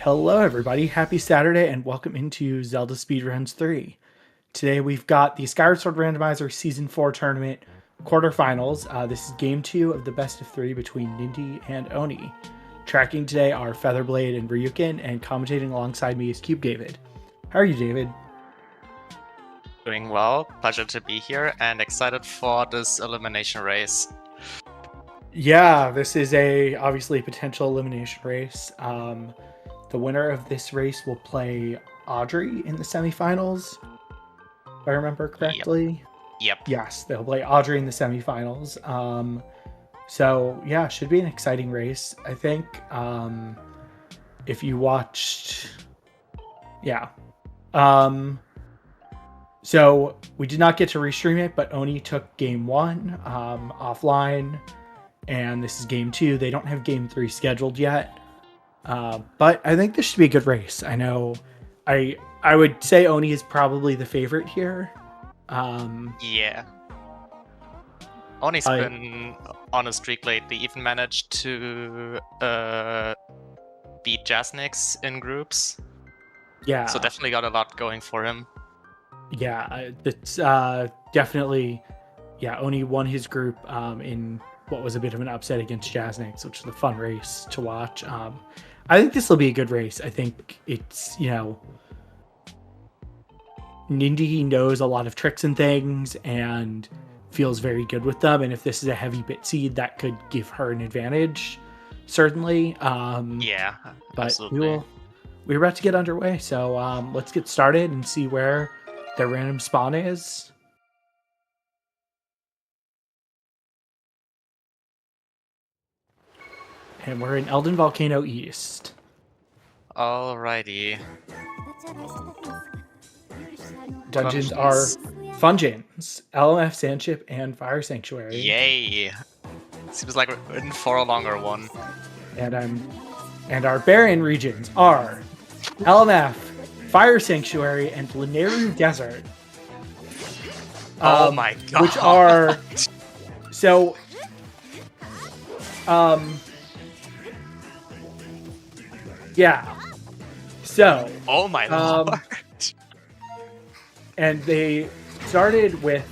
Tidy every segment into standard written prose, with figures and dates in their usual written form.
Hello, everybody. Happy Saturday, and welcome into Zelda Speedruns 3. Today we've got the Skyward Sword Randomizer Season 4 Tournament Quarterfinals. This is Game 2 of the best of 3 between Nindy and Oni. Tracking today are Featherblade and Ryukin, and commentating alongside me is Cube David. How are you, David? Doing well. Pleasure to be here, and excited for this elimination race. Yeah, this is obviously a potential elimination race. The winner of this race will play Audrey in the semifinals, if I remember correctly. Yep. Yes, they'll play Audrey in the semifinals. So yeah, should be an exciting race, I think. If you watched, yeah. So we did not get to restream it, but Oni took game 1 offline, and this is game 2. They don't have game 3 scheduled yet. But I think this should be a good race. I know I would say Oni is probably the favorite here. Yeah. Oni's been on a streak lately, even managed to beat Jasnix in groups. Yeah. So definitely got a lot going for him. Yeah, it's definitely, yeah, Oni won his group in what was a bit of an upset against Jasnix, which was a fun race to watch. I think this will be a good race. I think it's, Nindy knows a lot of tricks and things and feels very good with them. And if this is a heavy bit seed, that could give her an advantage, certainly. Yeah, but absolutely. we're about to get underway. So let's get started and see where the random spawn is. And we're in Elden Volcano East. Alrighty. Dungeons are Fungeons, LMF Sandship, and Fire Sanctuary. Yay! Seems like we're in for a longer one. And our Barren regions are LMF, Fire Sanctuary, and Lanayru Desert. Oh my god! Which are so. Yeah. So. Oh my lord. And they started with.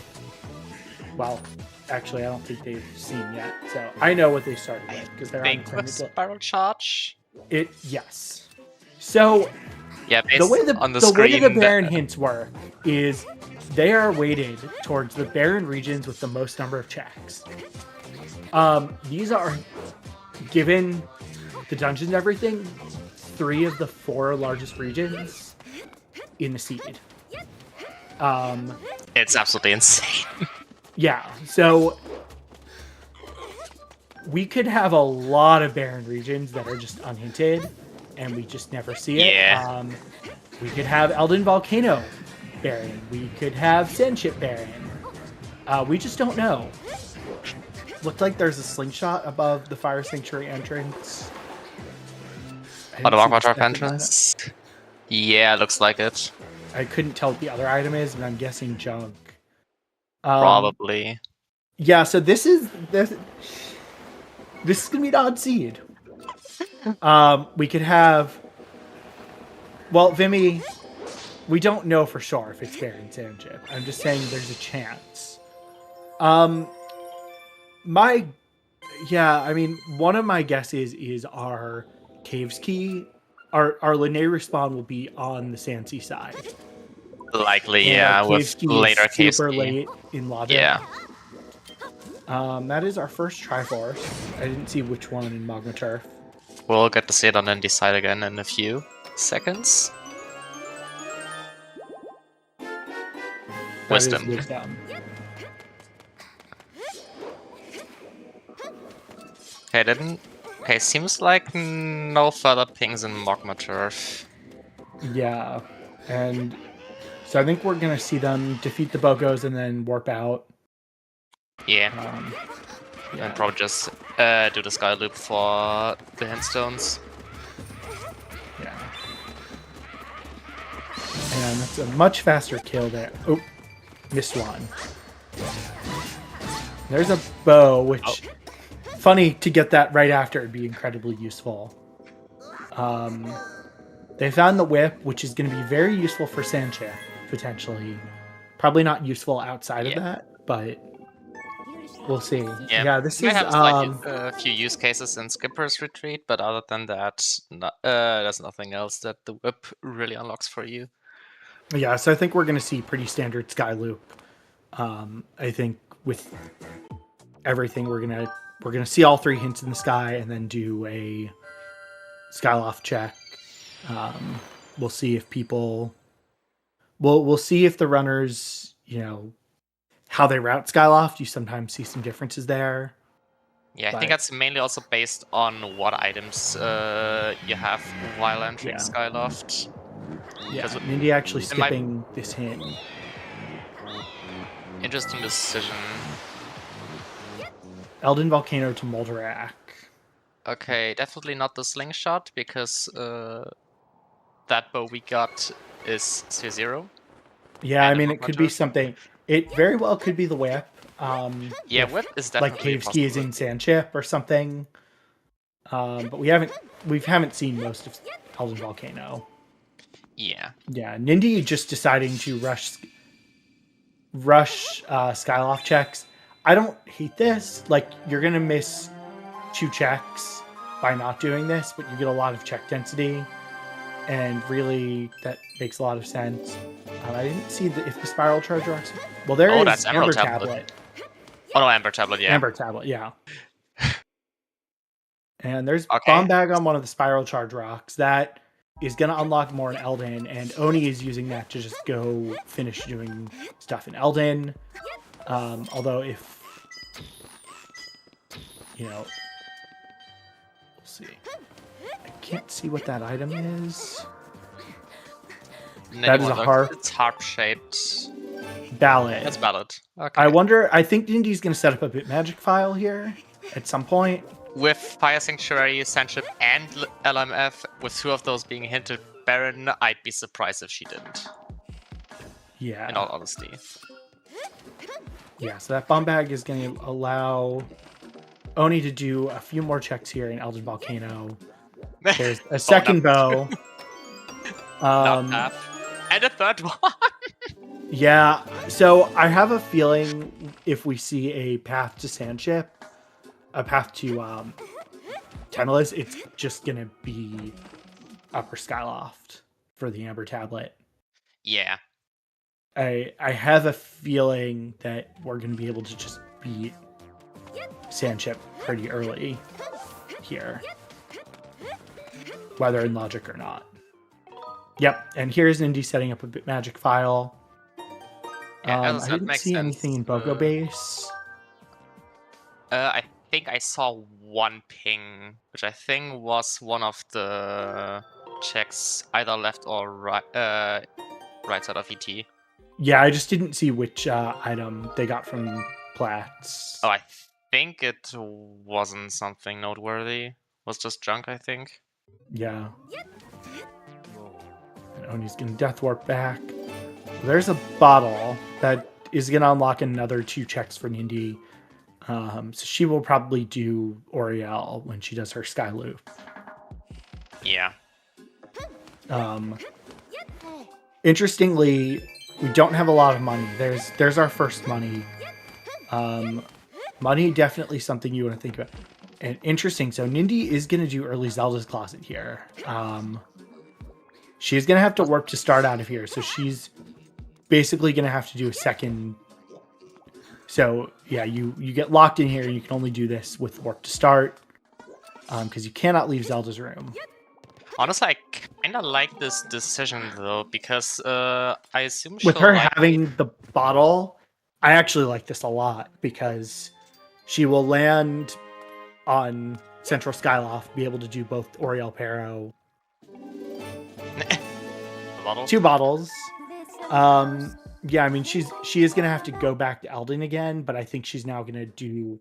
Well, actually, I don't think they've seen yet. So I know what they started with because they're on with Spiral Charge. Yes. So. Yeah. The way the Barren hints work is they are weighted towards the Barren regions with the most number of checks. These are given the dungeons and everything. 3 of the 4 largest regions in the seed. It's absolutely insane. Yeah, so we could have a lot of barren regions that are just unhinted, and we just never see it. Yeah. We could have Elden Volcano barren. We could have Sandship barren. We just don't know. Looked like there's a slingshot above the Fire Sanctuary entrance. Oh, the Magma entrance? Yeah, looks like it. I couldn't tell what the other item is, but I'm guessing junk. Probably. Yeah, so this is gonna be an odd seed. We could have. Well, Vimy, we don't know for sure if it's Barren Sandship. I'm just saying there's a chance. One of my guesses is our Caves Key, our Lanayru spawn will be on the Sandsea side. Likely, and yeah, with later Caves super late in lobby. Yeah. That is our first Triforce. I didn't see which one in Magma Turf. We'll get to see it on Nindy's side again in a few seconds. Wisdom. Okay, seems like no further pings in Magma Turf. Yeah, and so I think we're gonna see them defeat the Bogos and then warp out. Yeah. And probably just do the Sky Loop for the Hindstones. Yeah. And that's a much faster kill there. Oh, missed one. There's a bow, which funny to get that right after. It'd be incredibly useful. They found the whip, which is going to be very useful for Sanchip, potentially. Probably not useful outside of that, but we'll see. Yeah, this is have a few use cases in Skipper's Retreat, but other than that, there's nothing else that the whip really unlocks for you. Yeah, so I think we're going to see pretty standard Sky Loop. I think with everything, we're gonna see all 3 hints in the sky and then do a Skyloft check. We'll see if people. We'll see if the runners, how they route Skyloft. You sometimes see some differences there. Yeah, I think that's mainly also based on what items you have while entering Skyloft. Yeah, Nindy actually skipping this hint. Interesting decision. Elden Volcano to Molderak. Okay, definitely not the slingshot, because that bow we got is Sphere 0. Yeah, I mean, it could be something. It very well could be the whip. Whip is definitely like Cave Ski is in Sandchip or something. But we haven't seen most of Elden Volcano. Yeah. Yeah, Nindy just deciding to rush Skyloft checks. I don't hate this. Like, you're gonna miss 2 checks by not doing this, but you get a lot of check density, and really that makes a lot of sense. I didn't see if the spiral charge rocks. Well, there is that's Ember Tablet. Oh no, Ember Tablet, yeah. Ember Tablet, yeah. And there's Bomb Bag on one of the spiral charge rocks. That is going to unlock more in Elden, and Oni is using that to just go finish doing stuff in Elden. Although if, we'll see. I can't see what that item is. That is a harp. It's harp-shaped. Ballad. That's Ballad. Okay. I think Nindy's going to set up a Bit Magic file here at some point. With Fire Sanctuary, Sandship, and LMF, with 2 of those being hinted Baron, I'd be surprised if she didn't. Yeah. In all honesty. Yeah, so that Bomb Bag is going to allow Oni to do a few more checks here in Elden Volcano. There's a second bow. Not half. And a third one! Yeah, so I have a feeling if we see a path to Sandship, a path to Tennis, it's just going to be Upper Skyloft for the Amber Tablet. Yeah. I have a feeling that we're going to be able to just beat Sandship pretty early here, whether in logic or not. Yep, and here's Nindy setting up a Bit Magic file. I didn't see anything in Bogo Base. I think I saw one ping, which I think was one of the checks, either left or right side of ET. Yeah, I just didn't see which item they got from Platts. Oh, I think it wasn't something noteworthy. It was just junk, I think. Yeah. And Oni's gonna Death Warp back. There's a bottle that is gonna unlock another 2 checks for Nindy. So she will probably do Oriel when she does her Sky Loop. Yeah. Interestingly, we don't have a lot of money. There's our first money. Money definitely something you want to think about. And interesting, so Nindy is going to do early Zelda's Closet here. She's going to have to warp to start out of here, so she's basically going to have to do a second. So yeah, you get locked in here, and you can only do this with warp to start, because you cannot leave Zelda's room. Honestly, I kind of like this decision though, because I assume with her having the bottle, I actually like this a lot, because she will land on Central Skyloft, be able to do both Oriel Pero. 2 bottles. Yeah, I mean, she is going to have to go back to Elden again, but I think she's now going to do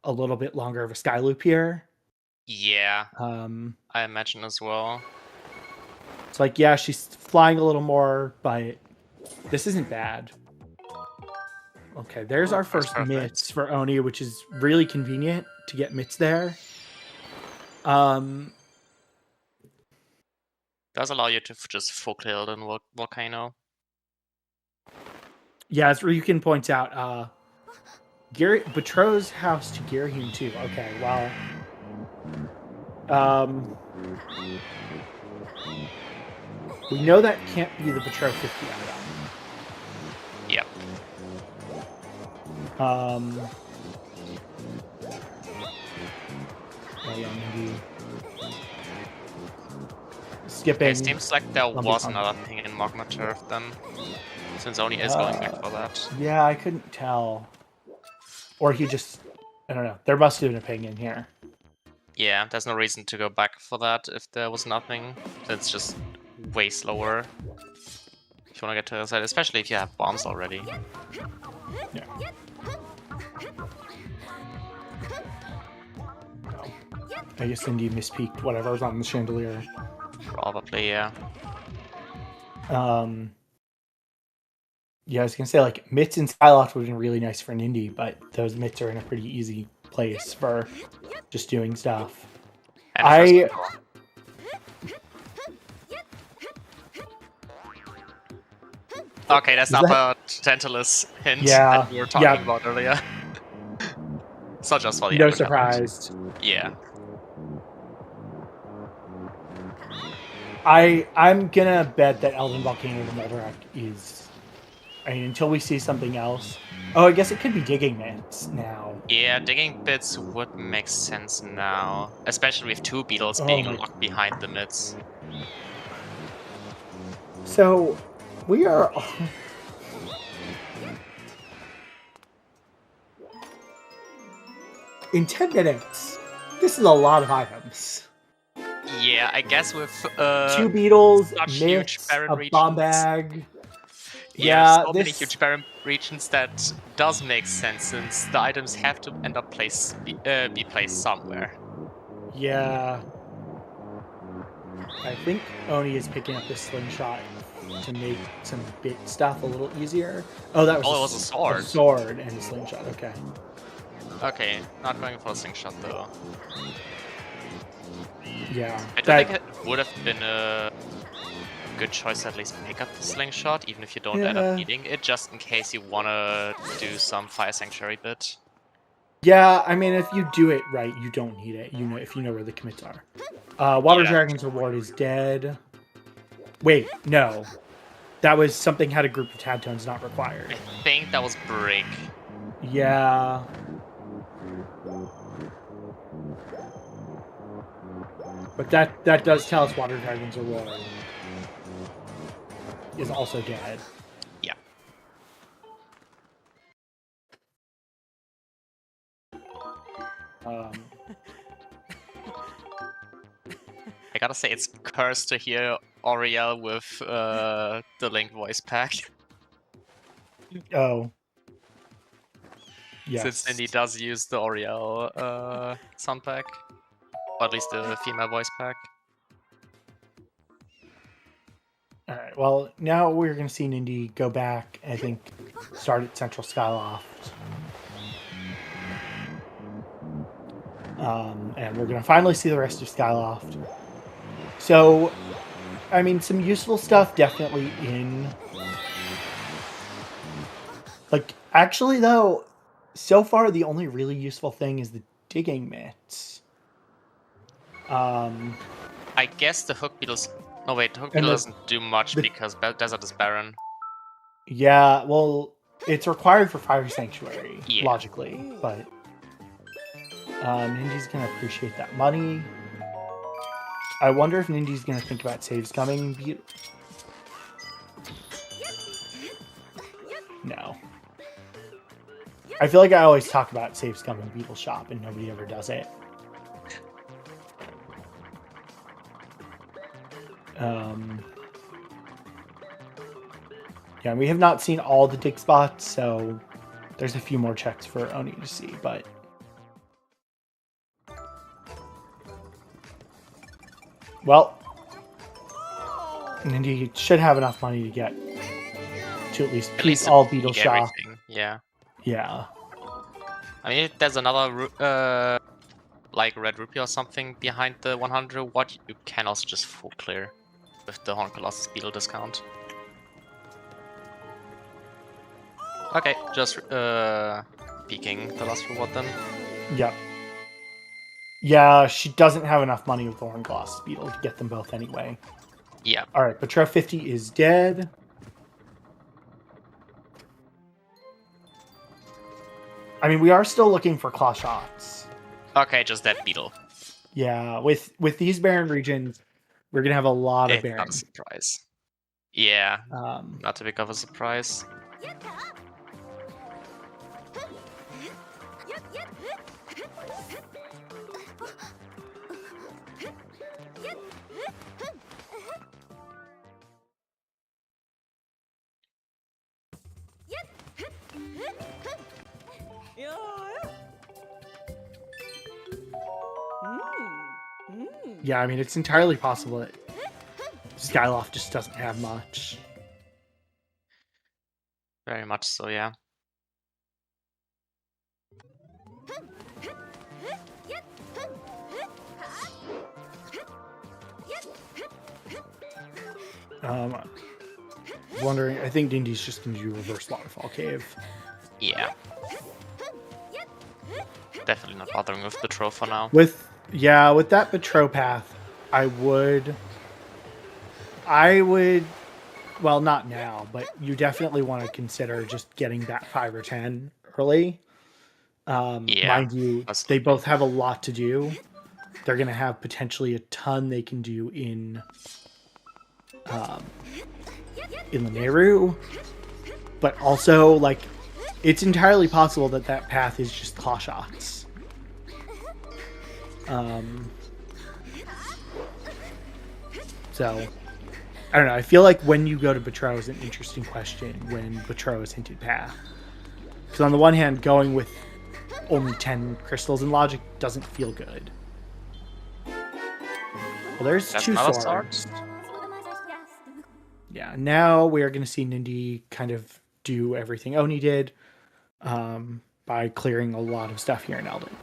a little bit longer of a Sky Loop here. Yeah, I imagine as well. It's like, yeah, she's flying a little more, but this isn't bad. Okay, there's our first mitts for Oni, which is really convenient to get mitts there. Does allow you to just full clear the volcano. Yeah, as Ryukin points out, Gary betroths house to Girahim too. Okay, well, we know that can't be the betroth 50 item. Yep. Oh yeah, maybe skipping. Okay, seems like there Lumber was Pond. another ping in Magma Turf then, since Oni is going back for that. Yeah, I couldn't tell. Or he just, I don't know. There must have been a ping in here. Yeah, there's no reason to go back for that if there was nothing. It's just way slower if you want to get to the other side, especially if you have bombs already. Yeah. I guess Indy mispeaked whatever's on the chandelier. Probably, yeah. Yeah, I was gonna say, like, mitts and Skyloft would have been really nice for an indie, but those mitts are in a pretty easy place for just doing stuff. And okay, that's not the Tantalus hint that we were talking about earlier. It's not just for the no surprise. Yeah. I'm gonna bet that Elven Volcano of the Moldarak is. I mean, until we see something else. Oh, I guess it could be digging mitts now. Yeah, digging bits would make sense now, especially with two beetles being locked behind the mitts. So, we are. In 10 minutes, this is a lot of items. Yeah, I guess with two beetles, mitts, a bomb bag. Yeah, so many huge barren regions that does make sense since the items have to end up be placed somewhere. Yeah. I think Oni is picking up this slingshot to make some bit stuff a little easier. Oh, that was, it was a sword. A sword and a slingshot, okay. Okay, not going for a slingshot though. Yeah. I don't think it would have been a good choice to at least pick up the slingshot, even if you don't end up needing it, just in case you want to do some Fire Sanctuary bit. Yeah, I mean, if you do it right, you don't need it. You know, if you know where the commits are. Water Dragon's reward is dead. Wait, no. That was something had a group of Tadtones not required. I think that was Break. Yeah. But that does tell us Water Dragon's reward is also dead. Yeah. I gotta say, it's cursed to hear Auriel with the Link voice pack. Oh. Yes. Since Nindy does use the Auriel sound pack. Or at least the female voice pack. Alright, well, now we're going to see Nindy go back, I think, start at Central Skyloft. And we're going to finally see the rest of Skyloft. So, I mean, some useful stuff definitely in... Like, actually, though, so far the only really useful thing is the digging mitts. I guess the Hook Beetles... Oh wait, the Hook Beetle doesn't do much because Desert is barren. Yeah, well, it's required for Fire Sanctuary, logically, but... Nindy's gonna appreciate that money. I wonder if Nindy's gonna think about saves coming. No. I feel like I always talk about saves coming Beetle Shop and nobody ever does it. Yeah, we have not seen all the dig spots, so there's a few more checks for Oni to see, but... Well, Nindy should have enough money to get to at least all Beetle Shop. Yeah. Yeah. I mean, if there's another like Red Rupee or something behind the 100 watt, you can also just full clear. with the Horn Colossus Beetle discount. Okay, just peeking the last reward then. Yep. Yeah, she doesn't have enough money with the Horn Colossus Beetle to get them both anyway. Yeah. Alright, Betrow 50 is dead. I mean, we are still looking for claw shots. Okay, just that beetle. Yeah, with these Baron regions, we're going to have a lot of Baron. Not a surprise. Yeah, not too big of a surprise. Yeah, I mean, it's entirely possible that Skyloft just doesn't have much. Very much so, yeah. Wondering, I think Nindy's just going to do Reverse Waterfall Cave. Yeah. Definitely not bothering with Betrow for now. With that Betrow path, I would, well, not now, but you definitely want to consider just getting that 5 or 10 early. Mind you, they both have a lot to do. They're going to have potentially a ton they can do in Lanayru, but also, like, it's entirely possible that that path is just claw shots. So, I don't know. I feel like when you go to Betrow is an interesting question when Betrow is hinted path. Because on the one hand, going with only 10 crystals in logic doesn't feel good. Well, there's 2 swords. Yeah, now we are going to see Nindy kind of do everything Oni did by clearing a lot of stuff here in Elden.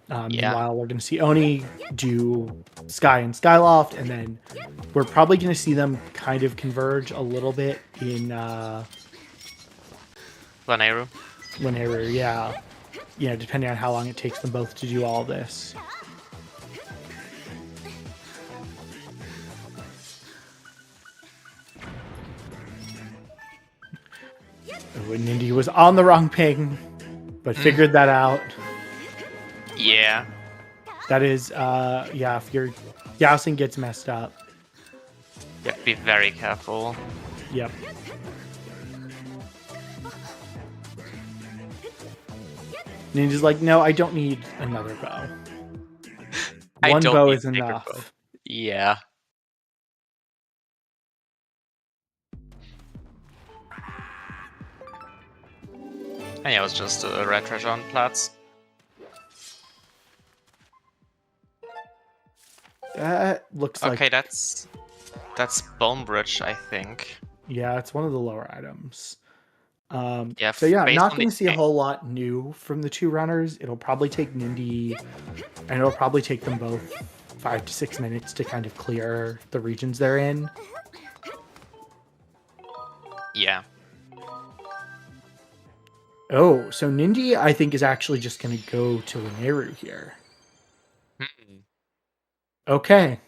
Meanwhile, we're going to see Oni do Sky and Skyloft, and then we're probably going to see them kind of converge a little bit in Lanayru. Lanayru, yeah. You know, depending on how long it takes them both to do all this. Oh, and Nindy was on the wrong ping, but figured that out. Yeah. That is, yeah, if your Yowsing gets messed up. You have to be very careful. Yep. Ninja's like, no, I don't need another bow. One bow is enough. Bow. Yeah. And yeah, it was just a red treasure on Platz. That looks like... Okay, that's Bone Bridge, I think. Yeah, it's one of the lower items. Yeah, so yeah, not going to see a whole lot new from the 2 runners. It'll probably take Nindy, and it'll probably take them both 5 to 6 minutes to kind of clear the regions they're in. Yeah. Oh, so Nindy, I think, is actually just going to go to Lanayru here. Okay.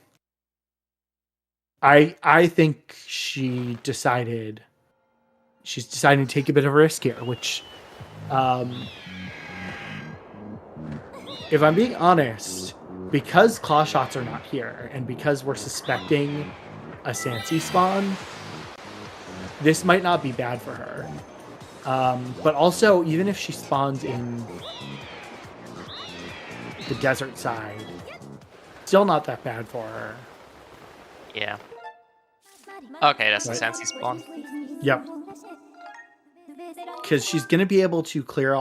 I think she's deciding to take a bit of a risk here, which, if I'm being honest, because claw shots are not here, and because we're suspecting a Sansi spawn, this might not be bad for her. But also, even if she spawns in the desert side, still not that bad for her. Yeah. Okay, that's a Sansi spawn. Yep. Because she's going to be able to clear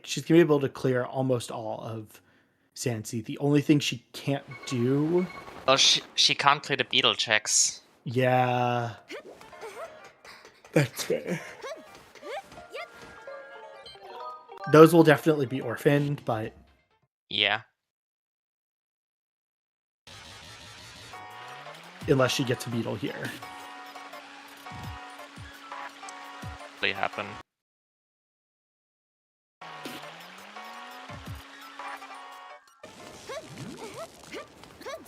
she's going to be able to clear almost all of Sansi. The only thing she can't do... Oh, she can't clear the beetle checks. Yeah. That's fair. Those will definitely be orphaned, but... Yeah. unless she gets a beetle here. They happen.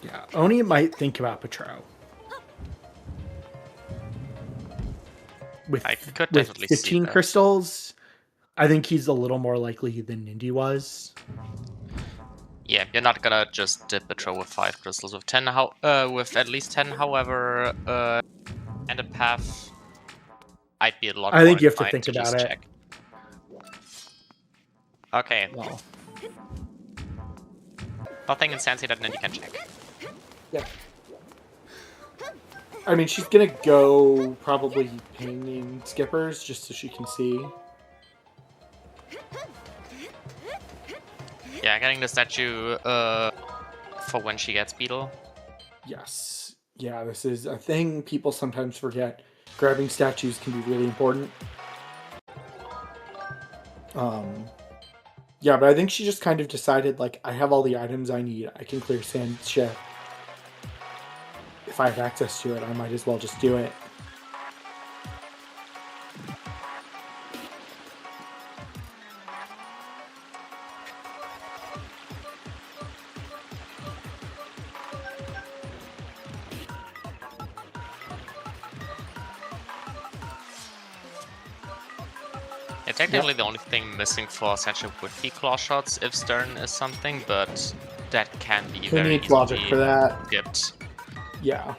Yeah, Oni might think about Patro. I could With definitely see 15 that. crystals, I think he's a little more likely than Nindy was. Yeah, you're not gonna just dip a throw with 5 crystals. With 10, with at least 10, however, and a path, I'd be a lot I more think you have to inclined think to about just it. check. Okay. Well, Nothing in Sansi that Nindy can check. yeah. I mean, she's gonna go probably pinging skippers just so she can see. Yeah, getting the statue for when she gets beetle. Yes. Yeah, this is a thing people sometimes forget. Grabbing statues can be really important. Yeah, but I think she just kind of decided, like, I have all the items I need. I can clear Sand Ship. If I have access to it, I might as well just do it. Yeah, technically the only thing missing for Sancho would be claw shots if Stern is something, but that can be Who very needs easily logic for that? skipped. Yeah.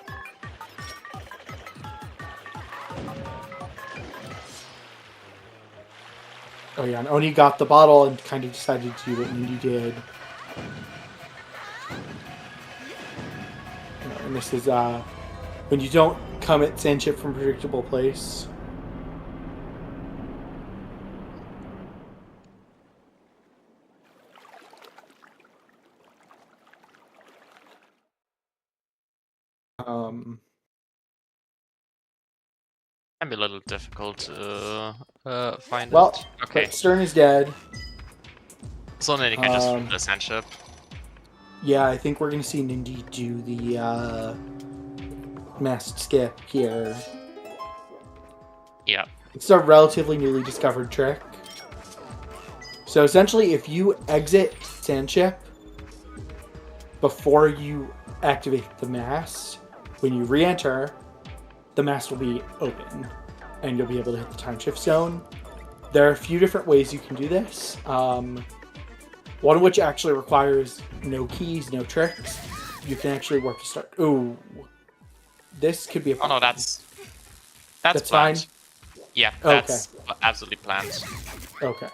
Oh yeah, and Oni got the bottle and kind of decided to do what Nindy did. And this is when you don't come at Sandship from a predictable place. Can be a little difficult to find Well, it. Okay, but Stern is dead. so then you can just flip the Sanship. Yeah, I think we're gonna see Nindy do the masked skip here. Yeah. It's a relatively newly discovered trick. So essentially, if you exit Sandship before you activate the mast, when you re-enter, the mast will be open, and you'll be able to hit the time shift zone. There are a few different ways you can do this. One of which actually requires no keys, no tricks. You can actually work to start. Ooh, this could be a. Oh no, that's That's planned. fine? Yeah, that's absolutely planned. Okay.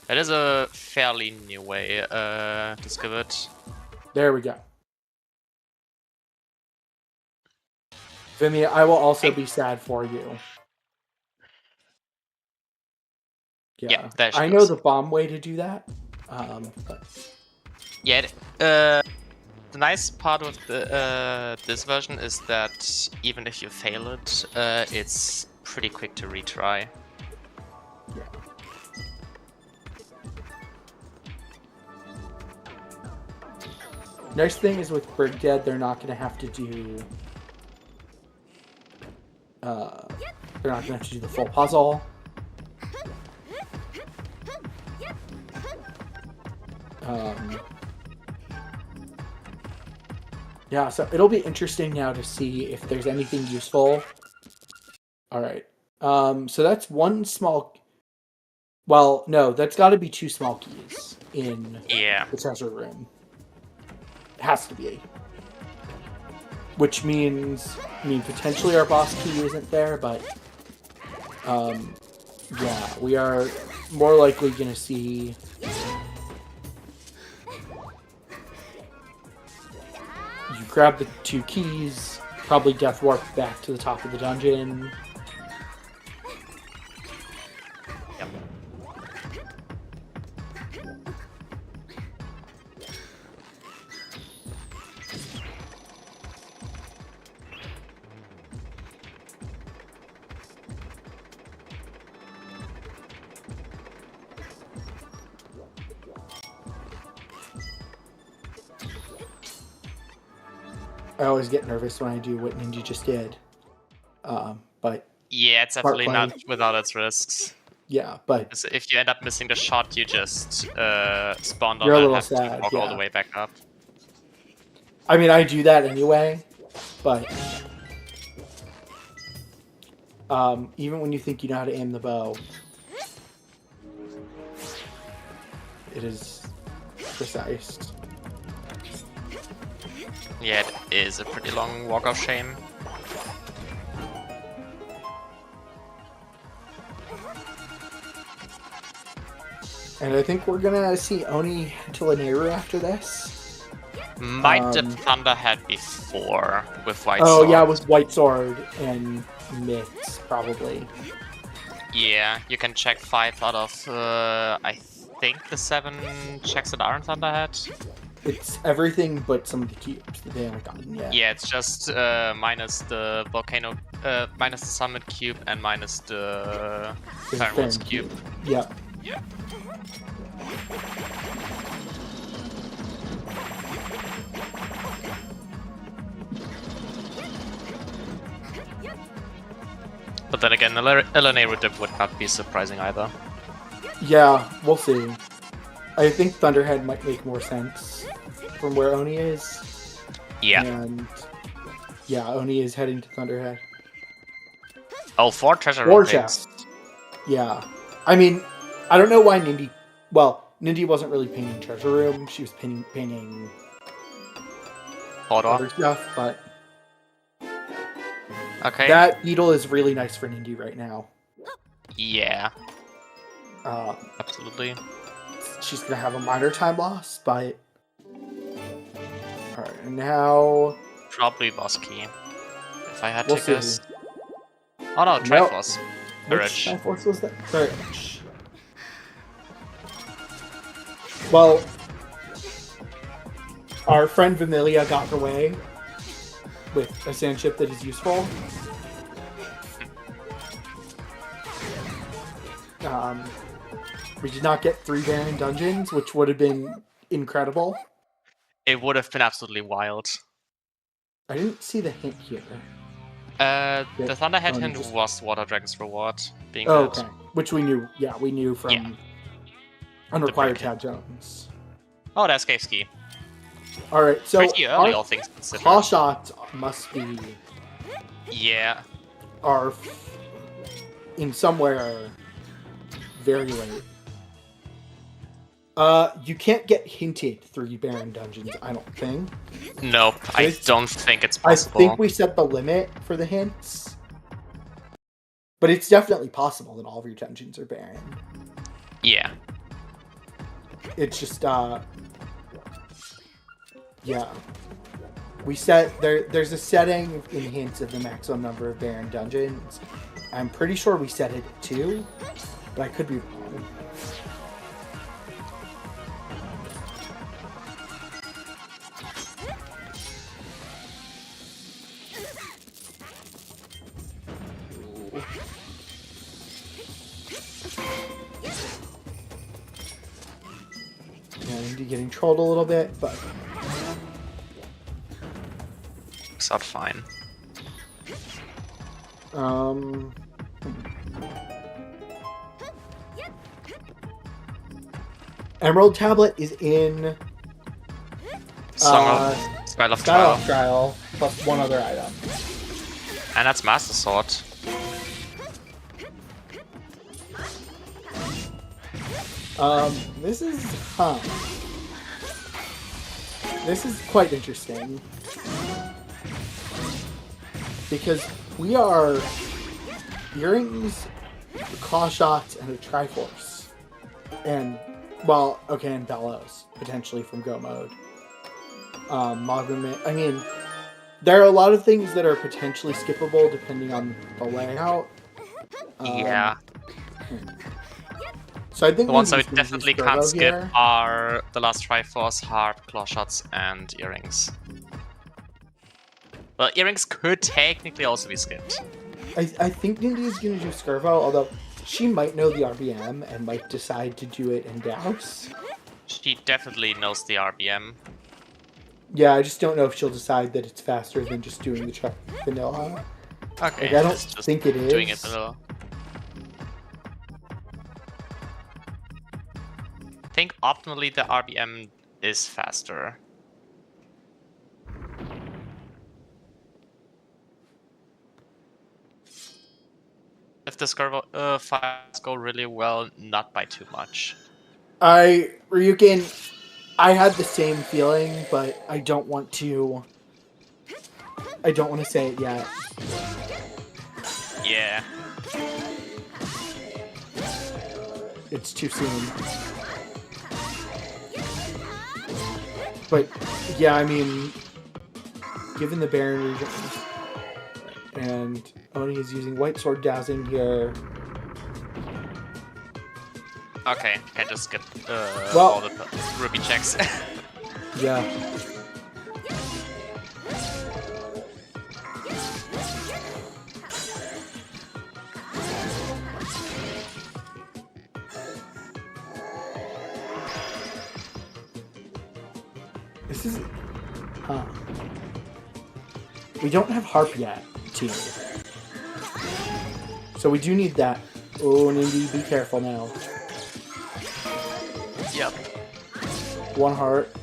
It is a fairly new way to skip it. There we go. Vimia, I will also be sad for you. Yeah, there she I goes. know the bomb way to do that. But... Yeah, the nice part of the this version is that even if you fail it, it's pretty quick to retry. Yeah. Next thing is with Brig Dead, they're not going to have to do. They're not going to have to do the full puzzle. Yeah, so it'll be interesting now to see if there's anything useful. All right. So that's one small. Well, no, that's got to be 2 small keys in the treasure room. It has to be. Which means, potentially our boss key isn't there, but yeah, we are more likely going to see. You grab the 2 keys, probably death warp back to the top of the dungeon. Yep. I always get nervous when I do what Nindy just did. But yeah, it's definitely not without its risks. Yeah, but so if you end up missing the shot, you just spawn on you're a and little have sad, to walk all the way back up. I mean, I do that anyway, but even when you think you know how to aim the bow, it is precise. Yeah, it is a pretty long walk of shame. And I think we're gonna see Oni to Laneru after this. Might the Thunderhead before with White Sword? Oh yeah, with White Sword and Mix, probably. Yeah, you can check 5 out of, I think the 7 checks that are in Thunderhead. It's everything but some of the cubes that they haven't gotten yet. Yeah, it's just minus the volcano, minus the summit cube and minus the Fireworks cube. Yeah. Yeah. But then again, LNA dip would not be surprising either. Yeah, we'll see. I think Thunderhead might make more sense from where Oni is. Yeah. And yeah, Oni is heading to Thunderhead. Oh, 4 treasure room chests. Yeah. I mean, I don't know why Nindy... Well, Nindy wasn't really painting treasure room. She was painting other stuff, but... Okay. That beetle is really nice for Nindy right now. Yeah. Absolutely. She's gonna have a minor time loss, but... Alright, and now... Probably boss key. If I had to guess. Oh no, Triforce. Which Triforce was that? Courage. Well, our friend Vanillia got her way with a sand chip that is useful. We did not get 3 Baron dungeons, which would have been incredible. It would have been absolutely wild. I didn't see the hint here. The Thunderhead hint was Water Dragon's reward being okay. Which we knew. Yeah, we knew from Unrequired Tad Jones. Oh, that's Cave Ski. Alright, so pretty early, all things considered. Claw shots must be... Yeah. Are in somewhere very late. You can't get hinted 3 Baron dungeons, I don't think. Nope, I don't think it's possible. I think we set the limit for the hints. But it's definitely possible that all of your dungeons are Baron. Yeah. It's just, yeah. We set, there's a setting in hints of the maximum number of Baron dungeons. I'm pretty sure we set it at 2, but I could be wrong. And getting trolled a little bit, but it's not fine. Emerald Tablet is in Skyloft Trial plus 1 other item. And that's Master Sword. This is This is quite interesting. Because we are earrings, claw shots, and a Triforce. And well, okay, and Bellows, potentially from Go Mode. Magma, I mean, there are a lot of things that are potentially skippable depending on the layout. Yeah. So I think the ones that we definitely can't skip are the last Triforce, Heart, Claw Shots, and Earrings. Well, Earrings could technically also be skipped. I think Nindy is going to do Skirvo, although she might know the RBM and might decide to do it in Douse. She definitely knows the RBM. Yeah, I just don't know if she'll decide that it's faster than just doing the check vanilla. Okay, Like, I don't just think it is. doing it vanilla. I think optimally the RBM is faster. If the files go really well, not by too much. Ryukin, I had the same feeling, but I don't want to say it yet. Yeah. It's too soon. But yeah, I mean, given the Baron region, and Oni is using White Sword Dowsing here. Okay, can just get all the ruby checks. Yeah. This is... Huh. We don't have Harp yet, team. So we do need that. Oh, Nindy, be careful now. Yep. One heart.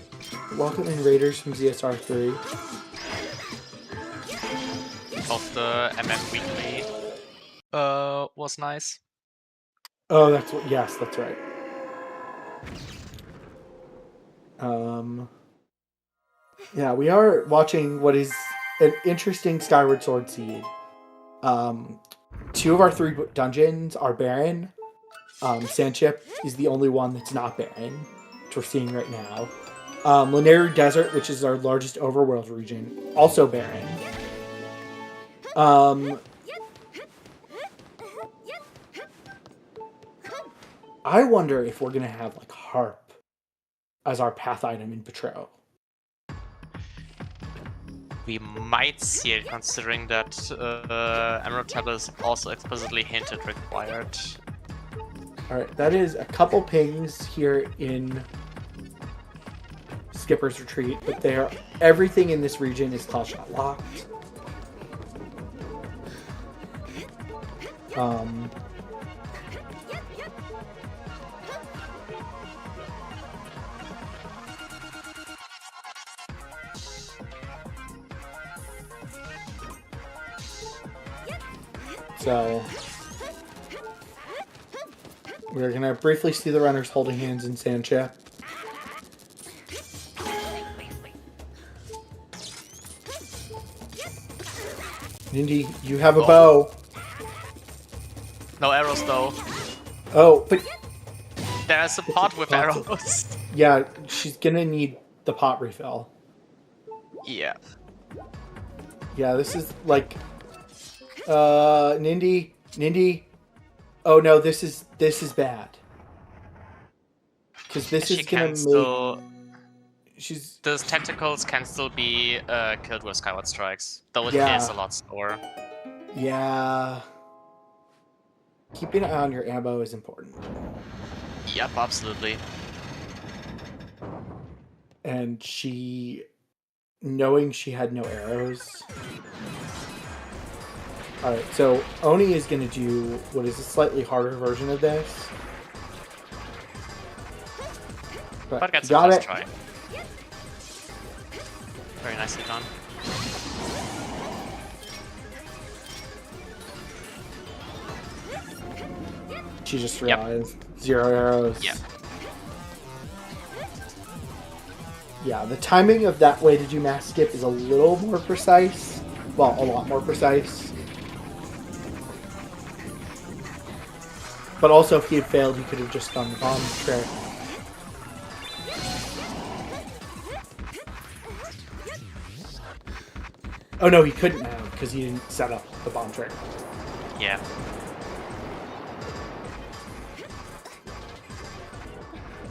Welcome in Raiders from ZSR3. Of the MM Weekly was nice. Oh, that's what... Yes, that's right. Yeah, we are watching what is an interesting Skyward Sword seed. 2 of our 3 dungeons are barren. Sandchip is the only one that's not barren, which we're seeing right now. Linear Desert, which is our largest overworld region, also barren. I wonder if we're gonna have like Harp as our path item in Patrol. We might see it, considering that Emerald Tablet is also explicitly hinted required. Alright, that is a couple pings here in Skipper's Retreat, but everything in this region is Call Shot locked. So we're going to briefly see the runners holding hands in Sandchip. Nindy, you have a bow. No arrows though. Oh, but there's a pot with arrows. Yeah, she's going to need the pot refill. Yeah. Yeah, this is like Nindy. Oh no, this is bad. Because this is gonna make. Those tentacles can still be killed with Skyward Strikes, though it is a lot slower. Yeah. Keeping an eye on your ammo is important. Yep, absolutely. And knowing she had no arrows. Alright, so Oni is going to do what is a slightly harder version of this. But gets a first try. Very nicely done. She just realized 0 arrows. Yeah. Yeah, the timing of that way to do mass skip is a little more precise. Well, a lot more precise. But also, if he had failed, he could have just done the bomb trick. Oh no, he couldn't have, because he didn't set up the bomb trick. Yeah.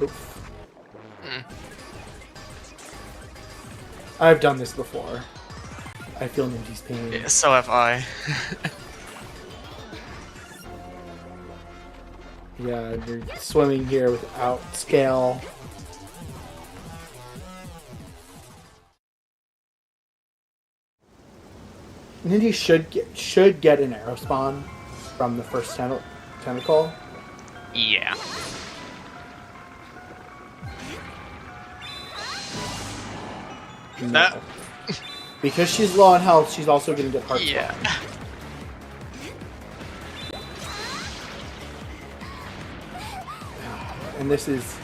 Oof. I've done this before. I feel Nindy's pain. Yeah, so have I. Yeah, you're swimming here without scale. Nindy should get an arrow spawn from the first tentacle. Yeah. No. Because she's low on health, she's also going to get heart Yeah. spawn. And this is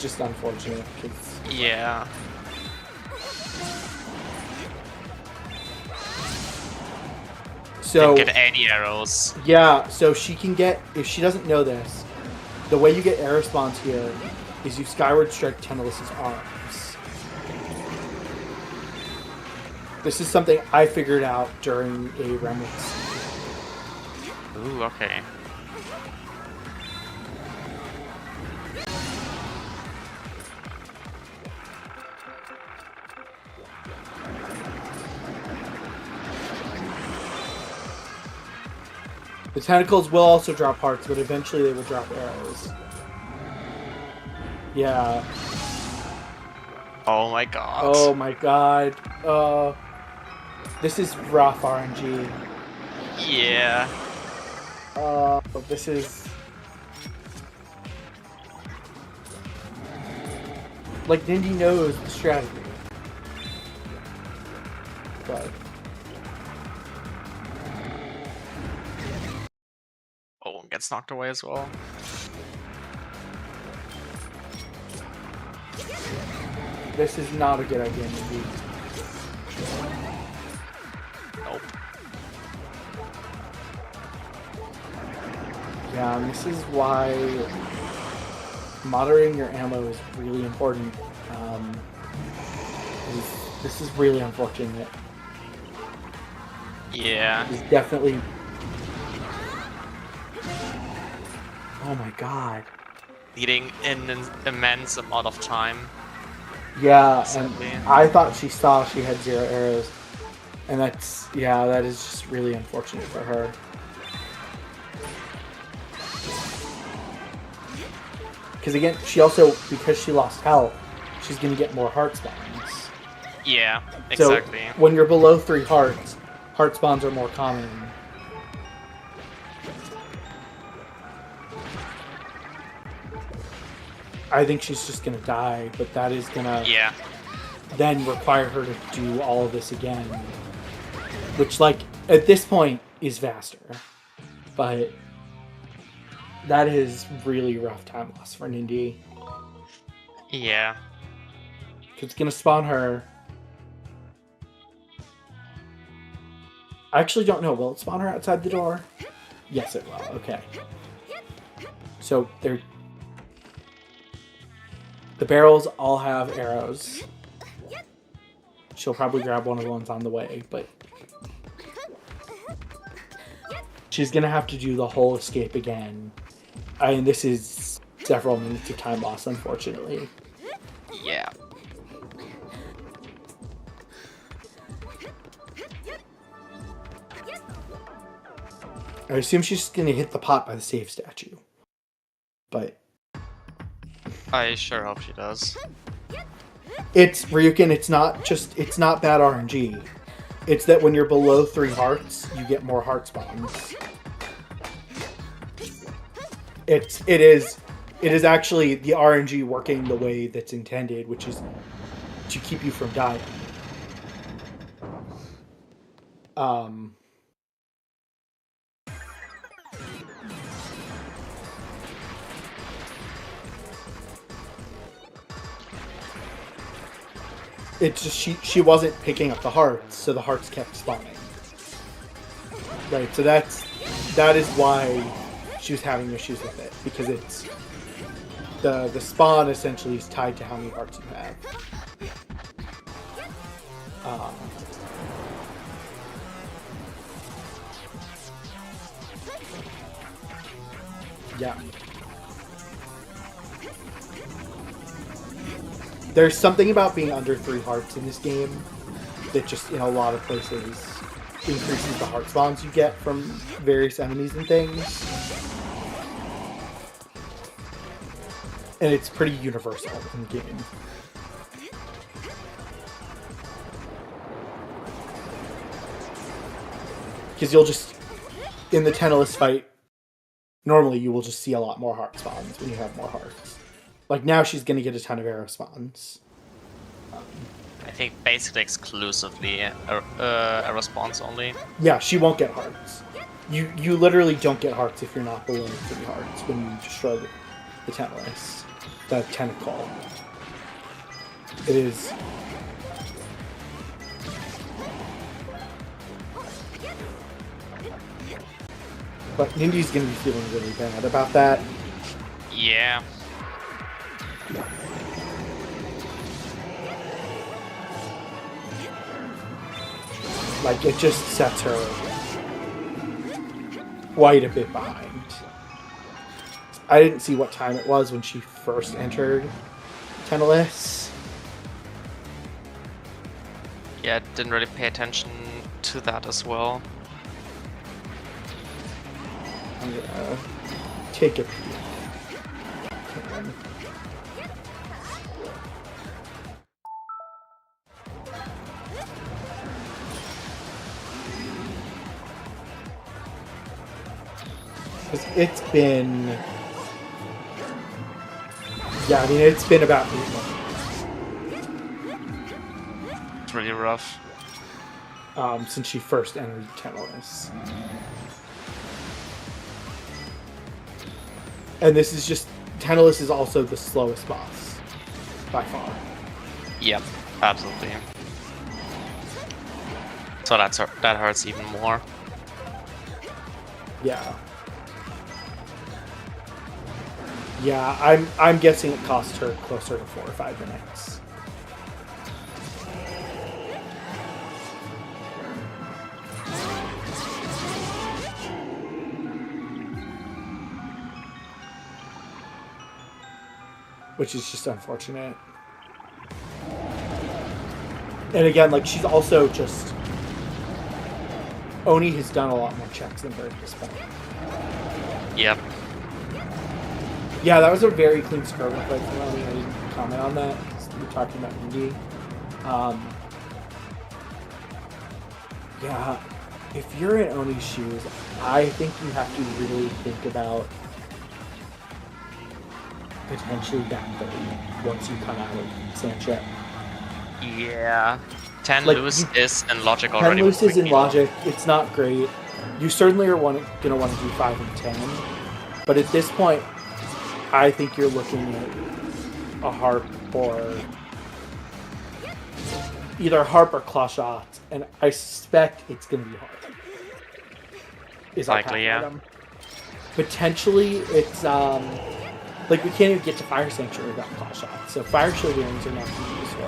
just unfortunate. Yeah. So didn't get any arrows. Yeah, so she can get, if she doesn't know this, the way you get arrow spawns here is you Skyward strike Tentalus's arms. This is something I figured out during a remix. Ooh, okay. The tentacles will also drop hearts, but eventually they will drop arrows. Yeah. Oh my god. Oh my god. This is rough RNG. Yeah. This is... Like, Nindy knows the strategy. But... Oh, gets knocked away as well. This is not a good idea, Nindy. Nope. Yeah, and this is why moderating your ammo is really important. This is really unfortunate. Yeah. It's definitely... Oh my god. Needing an immense amount of time. Yeah, Sadly. and I thought she saw she had 0 arrows. And that's... Yeah, that is just really unfortunate for her. Because again, she also, because she lost health, she's going to get more heart spawns. Yeah, exactly. So when you're below 3 hearts, heart spawns are more common. I think she's just going to die, but that is going to then require her to do all of this again. Which, like, at this point is faster. But that is really rough time loss for Nindy. Yeah. It's going to spawn her. I actually don't know. Will it spawn her outside the door? Yes, it will. Okay. So, the barrels all have arrows. She'll probably grab one of the ones on the way, but she's going to have to do the whole escape again. And this is several minutes of time loss, unfortunately. Yeah. I assume she's just going to hit the pot by the save statue. But I sure hope she does. it's, Ryukin, it's not bad RNG. It's that when you're below 3 hearts, you get more heart spawns. It is actually the RNG working the way that's intended, which is to keep you from dying. It's just she wasn't picking up the hearts, so the hearts kept spawning. Right, so that is why she was having issues with it, because it's the spawn essentially is tied to how many hearts you have. Yeah. There's something about being under 3 hearts in this game that just, in a lot of places, increases the heart spawns you get from various enemies and things. And it's pretty universal in the game. Because you'll just, in the Tentacless fight, normally you will just see a lot more heart spawns when you have more hearts. Like now she's going to get a ton of arrow spawns. I think basically exclusively a response only. Yeah, she won't get hearts. You literally don't get hearts if you're not below 3 hearts when you destroy the Tentacless. The tentacle. It is... But Nindy's gonna be feeling really bad about that. Yeah. Like, it just sets her quite a bit behind. I didn't see what time it was when she first entered Tentacless. Yeah, didn't really pay attention to that as well. I'm gonna take a peek. Because it's been... Yeah, I mean, it's been about 8 months. It's really rough. Since she first entered Tentacless. And this is just... Tentacless is also the slowest boss. By far. Yep, absolutely. So that hurts even more. Yeah. Yeah, I'm guessing it cost her closer to 4 or 5 minutes. Which is just unfortunate. And again, like, she's also just... Oni has done a lot more checks than her at this point. Yep. Yeah, that was a very clean scrubber fight from Oni. I didn't comment on that because we were talking about Nindy. Yeah, if you're in Oni's shoes, I think you have to really think about potentially backfilling once you come out of Sandship. Yeah. 10 Like, loose is in logic already. 10 loose is in logic. It's not great. You certainly are going to want to do 5 and 10. But at this point, I think you're looking at a harp or either harp or claw shot, and I suspect it's going to be harp. Is likely, yeah. Potentially, it's like we can't even get to Fire Sanctuary without claw shot, so fire shield earrings are not going to be useful.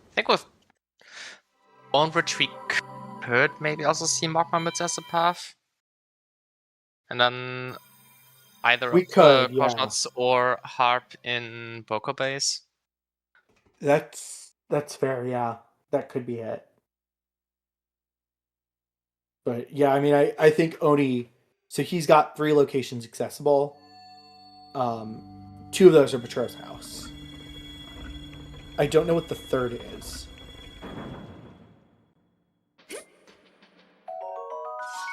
I think with Bone Bridge we could maybe also see Magma Mids as a path. And then either We could, yeah. Shots or Harp in Boko Base. That's fair, yeah. That could be it. But yeah, I mean, I think Oni, so he's got 3 locations accessible. 2 of those are Betro's house. I don't know what the third is.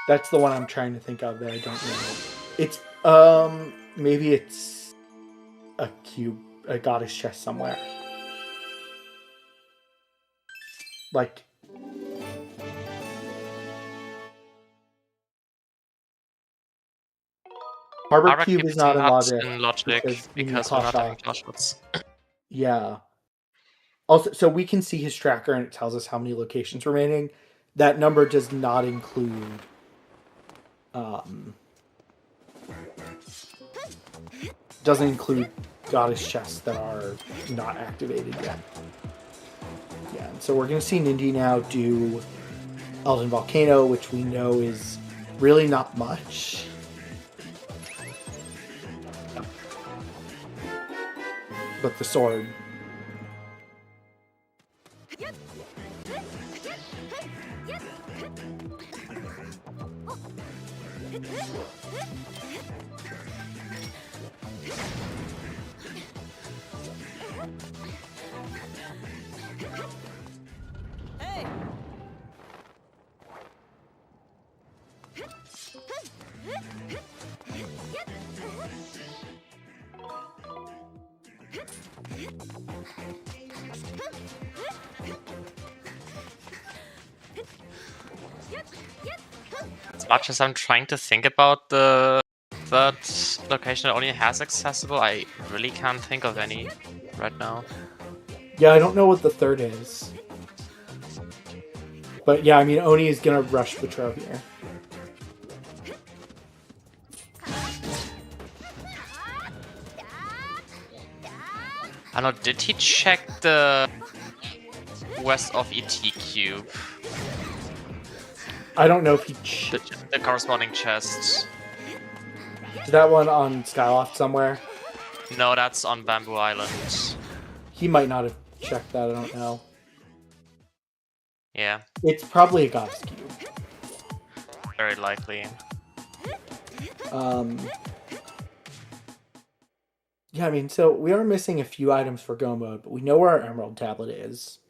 That's the one I'm trying to think of that I don't know. It's, maybe it's a cube, a goddess chest somewhere. Like... Harbor Cube is not in logic because we're not having claw shots. Yeah. Also, so we can see his tracker and it tells us how many locations remaining. That number does not include doesn't include goddess chests that are not activated yet. Yeah, and so we're gonna see Nindy now do Elden Volcano, which we know is really not much. But the sword. As much as I'm trying to think about the third location that only has accessible, I really can't think of any right now. Yeah, I don't know what the third is. But yeah, I mean, Oni is going to rush Petro here. I don't know, did he check the west of ET cube? I don't know if he... The corresponding chest. Is that one on Skyloft somewhere? No, that's on Bamboo Island. He might not have checked that, I don't know. Yeah. It's probably a Goddess Cube. Very likely. Yeah, I mean, so we are missing a few items for Go Mode, but we know where our Emerald Tablet is.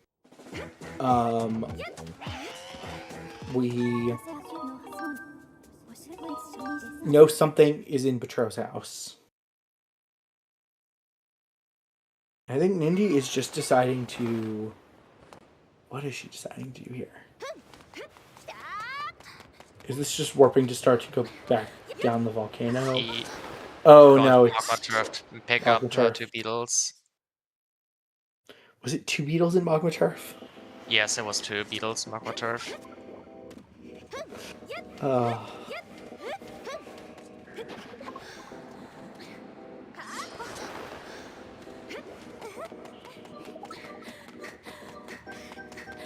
We know something is in Petro's house. I think Nindy is just deciding to... What is she deciding to do here? Is this just warping to start to go back down the volcano? Oh no, it's... Magma Turf. Pick up 2 beetles. Was it 2 beetles in Magma Turf? Yes, it was 2 beetles in Magma Turf.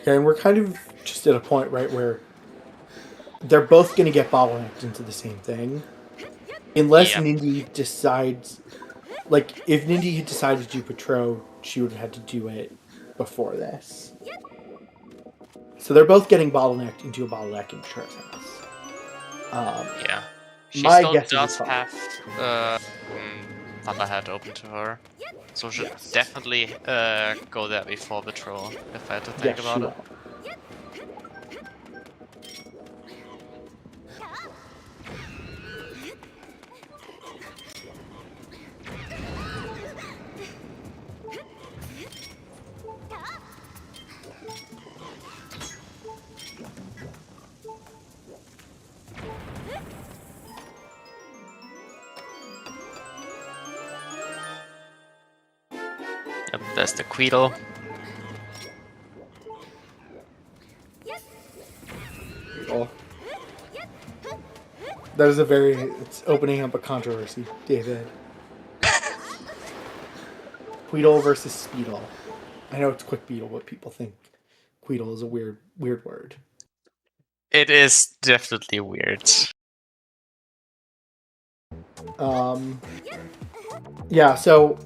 Yeah, and we're kind of just at a point, right, where they're both going to get bottlenecked into the same thing. Unless Nindy decides... Like, if Nindy had decided to do Petro, she would have had to do it before this. So they're both getting bottlenecked into a bottleneck in Petro's house. Yeah. She my still guess does is have Thunderhead open to her. So she'll definitely go there before Petro, if I had to think about it. Yep, there's the Queedle. Oh. That is a very... It's opening up a controversy, David. Queedle versus Speedle. I know it's Quick Beetle, but people think Queedle is a weird word. It is definitely weird. Yeah, so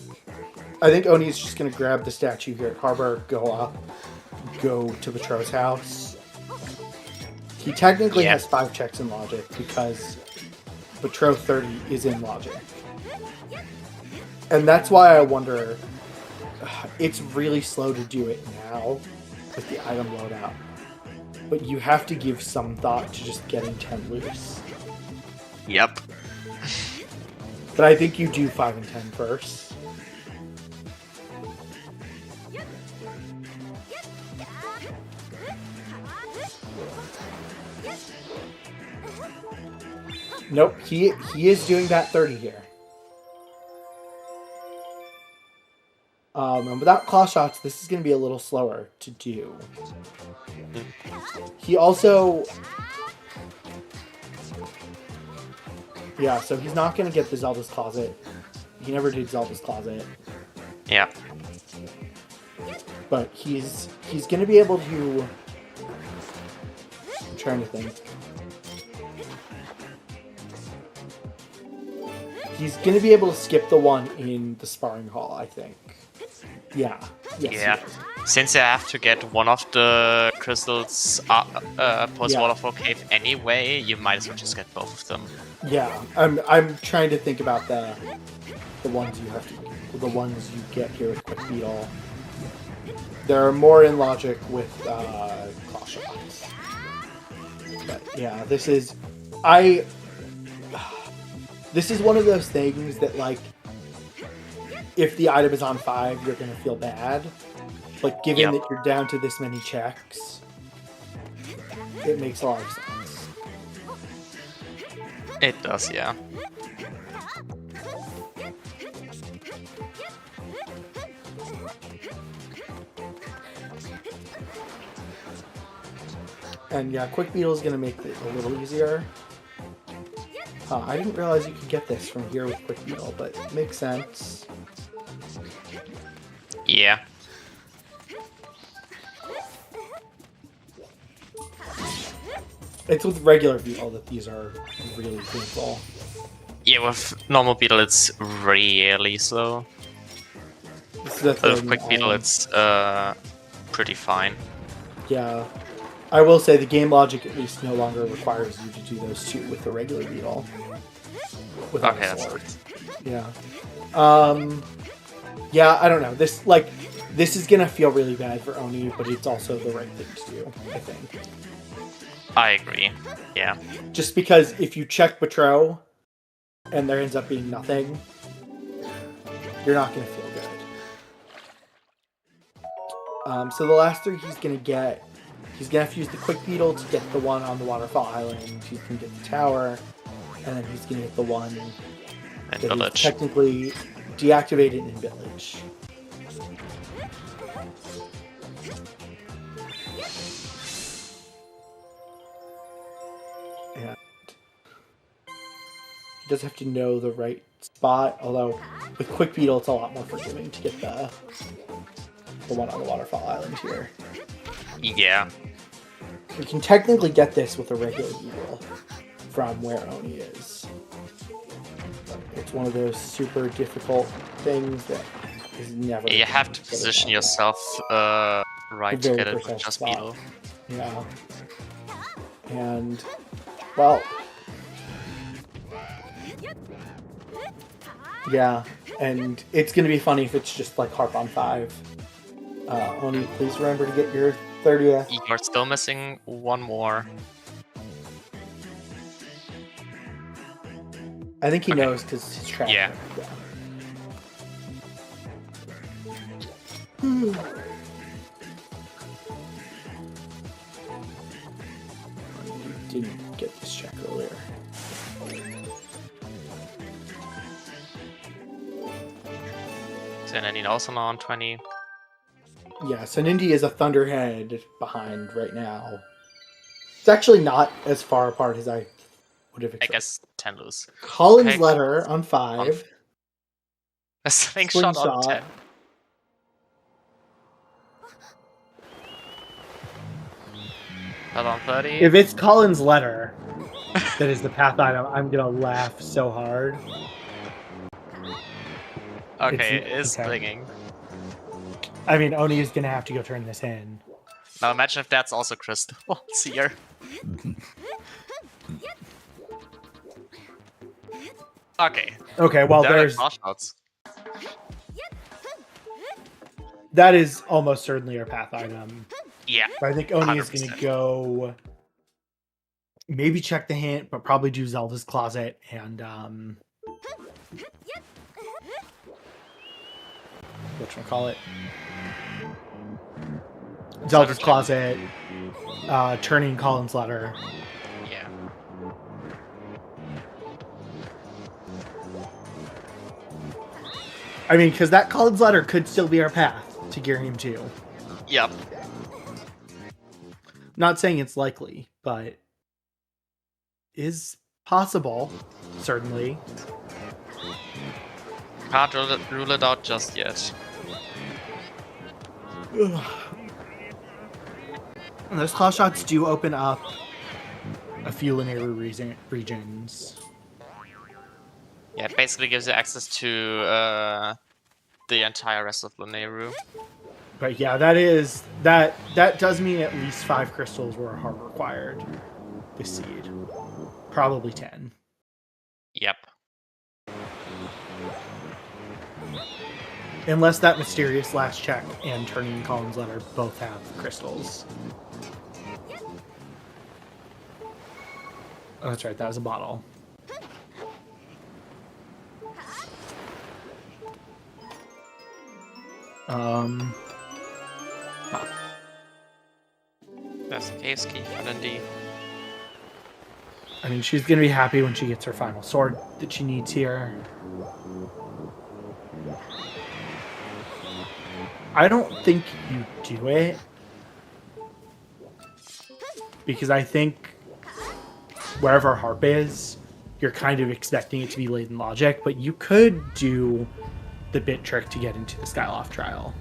I think Oni is just going to grab the statue here at Harbor, go up, go to Petro's house. He technically has 5 checks in Logic because Petro 30 is in Logic. And that's why I wonder, it's really slow to do it now with the item loadout. But you have to give some thought to just getting 10 loose. Yep. But I think you do 5 and 10 first. Nope, he is doing that 30 here. And without claw shots, this is going to be a little slower to do. He also... Yeah, so he's not going to get the Zelda's Closet. He never did Zelda's Closet. Yeah. But he's going to be able to... I'm trying to think. He's going to be able to skip the one in the sparring hall, I think. Yeah. Yes, yeah. Since I have to get one of the crystals post-waterfall cave anyway, you might as well just get both of them. Yeah, I'm trying to think about the ones you have to, the ones you get here with Quick Beetle. They're more in logic with claw shots. But yeah, this is one of those things that, like, if the item is on 5, you're going to feel bad. But given that you're down to this many checks, it makes a lot of sense. It does, yeah. And yeah, Quick Beetle is going to make it a little easier. I didn't realize you could get this from here with Quick Beetle, but it makes sense. Yeah. It's with regular Beetle that these are really painful. Yeah, with normal Beetle it's really slow. But with Quick Beetle it's pretty fine. Yeah. I will say the game logic at least no longer requires you to do those two with the regular Beetle. Okay, that's good. Yeah. Yeah, I don't know. This is gonna feel really bad for Oni, but it's also the right thing to do, I think. I agree. Yeah. Just because if you check Batro and there ends up being nothing, you're not gonna feel good. So the last 3 he's gonna have to use the Quick Beetle to get the one on the Waterfall Island. He's gonna get the tower, and then he's gonna get the one And that Village. is technically deactivated in Village. And he does have to know the right spot, although with Quick Beetle it's a lot more forgiving to get the one on the Waterfall Island here. Yeah. You can technically get this with a regular Beetle from where Oni is. It's one of those super difficult things that is never... You have to position yourself right to get it with just spot. Beetle. Yeah. And, well... Yeah, and it's going to be funny if it's just like Harp on 5. Oni, please remember to get your 30th. You're still missing one more. I think he knows because his track. Yeah. Didn't get this check earlier. So then also now on 20. Yeah, so Nindy is a Thunderhead behind right now. It's actually not as far apart as I would have expected. I guess 10 lose. Colin's Letter on 5. A slingshot on 10. Not on 30. If it's Colin's Letter that is the path item, I'm gonna laugh so hard. Okay, it is slinging. I mean, Oni is gonna have to go turn this in. Now imagine if that's also crystals here. Okay. Okay, well there's... That is almost certainly our path item. Yeah. But I think Oni 100%. is going to go... Maybe check the hint, but probably do Zelda's Closet and... whatchamacallit? Zelda's Closet, turning Colin's Letter. Yeah. I mean, because that Colin's Letter could still be our path to Ghirahim 2. Yep. Not saying it's likely, but is possible, certainly. Can't rule it out just yet. And those claw shots do open up a few linear regions. Yeah, it basically gives you access to the entire rest of Luneru. But yeah, that does mean at least 5 crystals were hard required this seed. Probably 10. Yep. Unless that mysterious last check and turning Colin's Letter both have crystals. Oh, that's right, that was a bottle. That's the case key for Nindy. I mean, she's going to be happy when she gets her final sword that she needs here. I don't think you do it. Because I think wherever Harp is, you're kind of expecting it to be laden logic, but you could do the bit trick to get into the Skyloft trial.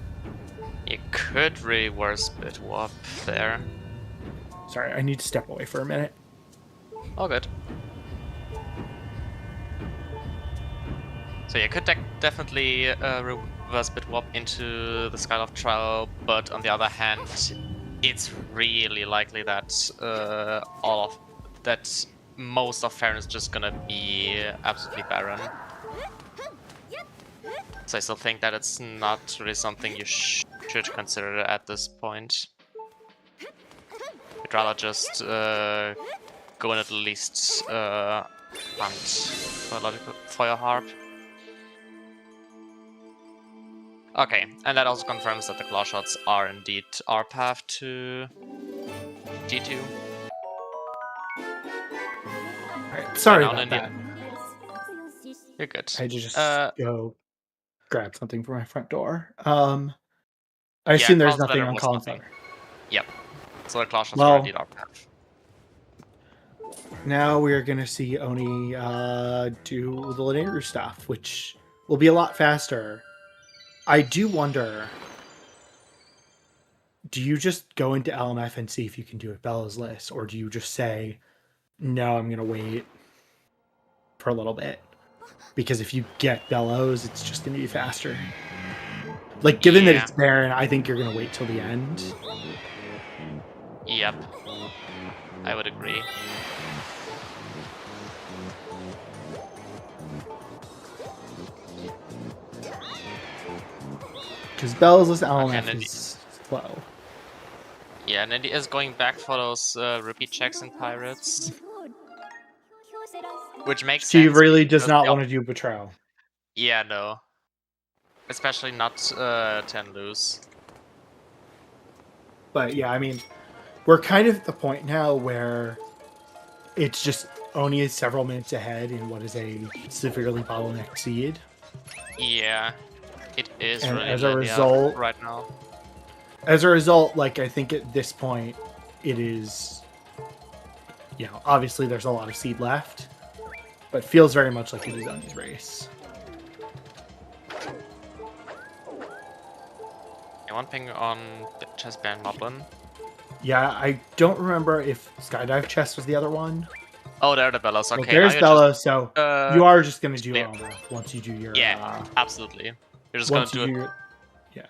You could reverse bit warp there. Sorry, I need to step away for a minute. All good. So you could definitely reverse bit warp into the Skyloft trial, but on the other hand, it's really likely that most of Farron is just gonna be absolutely barren. So I still think that it's not really something you should consider at this point. I'd rather just go and at least hunt for your harp. Okay, and that also confirms that the claw shots are indeed our path to G2. Alright, sorry about that. You're good. I had to just go grab something from my front door. I assume there's nothing on Colin's letter. Yep. So the claw shots are indeed our path. Now we're going to see Oni do the linear stuff, which will be a lot faster. I do wonder, do you just go into LMF and see if you can do it Bella's list, or do you just say, no, I'm going to wait for a little bit? Because if you get Bellows, it's just going to be faster. Like, given that it's Baron, I think you're going to wait till the end. Yep. I would agree. Because Bella's LMF is slow. Yeah, and Nindy is going back for those repeat checks in Pirates. Which makes sense. She really does not want to do Betrayal. Yeah, no. Especially not 10 lose. But yeah, I mean, we're kind of at the point now where it's just Oni is several minutes ahead in what is a severely bottlenecked seed. Yeah, it is and really as a result right now. As a result, like, I think at this point it is, you know, obviously there's a lot of seed left, but feels very much like it is Oni's race. One ping on Chess Baron Moblin. Yeah, I don't remember if Skydive Chess was the other one. Oh, there are the Bellows. Okay, well, there's Bellows, so you are just going to do Elmer once you do your... Yeah, absolutely. You're just going to do it. Yeah.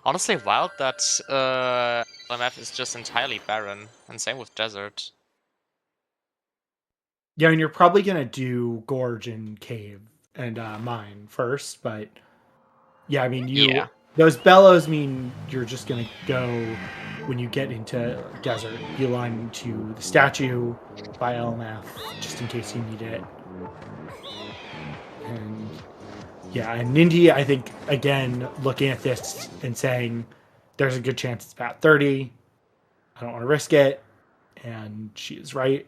Honestly, wild that LMF is just entirely barren, and same with Desert. Yeah, and you're probably going to do Gorge and Cave and Mine first, but... Yeah, I mean, those Bellows mean you're just going to go, when you get into Desert, you line to the statue by LMF, just in case you need it. And yeah, and Nindy, I think, again, looking at this and saying, there's a good chance it's about 30. I don't want to risk it. And she is right.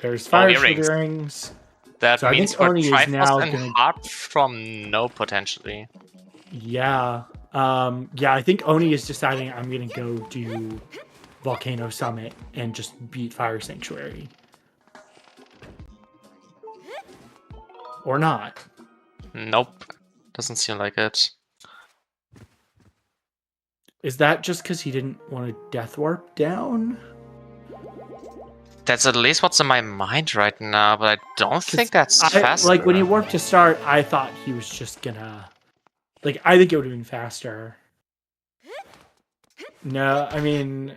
There's fire rings. That so means Oni is now going Harp from no potentially. Yeah. Yeah, I think Oni is deciding I'm going to go do Volcano Summit and just beat Fire Sanctuary. Or not. Nope. Doesn't seem like it. Is that just because he didn't want to Death Warp down? That's at least what's in my mind right now, but I don't think that's faster. Like, when he warped to start, I thought he was just gonna... Like, I think it would have been faster. No, I mean...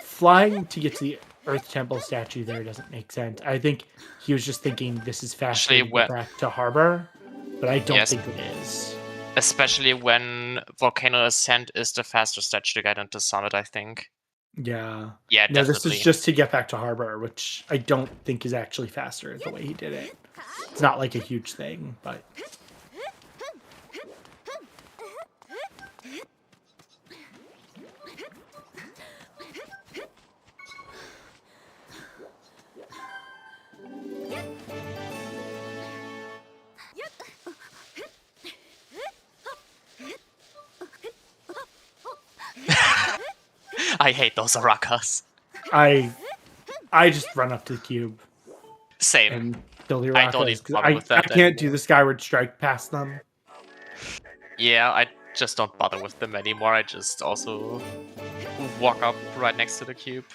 Flying to get to the Earth Temple statue there doesn't make sense. I think he was just thinking this is faster Actually, to get back to harbor, but I don't Yes. think it is. Especially when Volcano Ascent is the fastest statue to get into Summit, I think. Yeah. Yeah, No, definitely. this is just to get back to harbor, which I don't think is actually faster the way he did it. It's not like a huge thing, but... I hate those Arakas. I just run up to the cube. Same. And kill the I don't Arakas. even bother with that I can't do the Skyward Strike past them. Yeah, I just don't bother with them anymore. I just also walk up right next to the cube.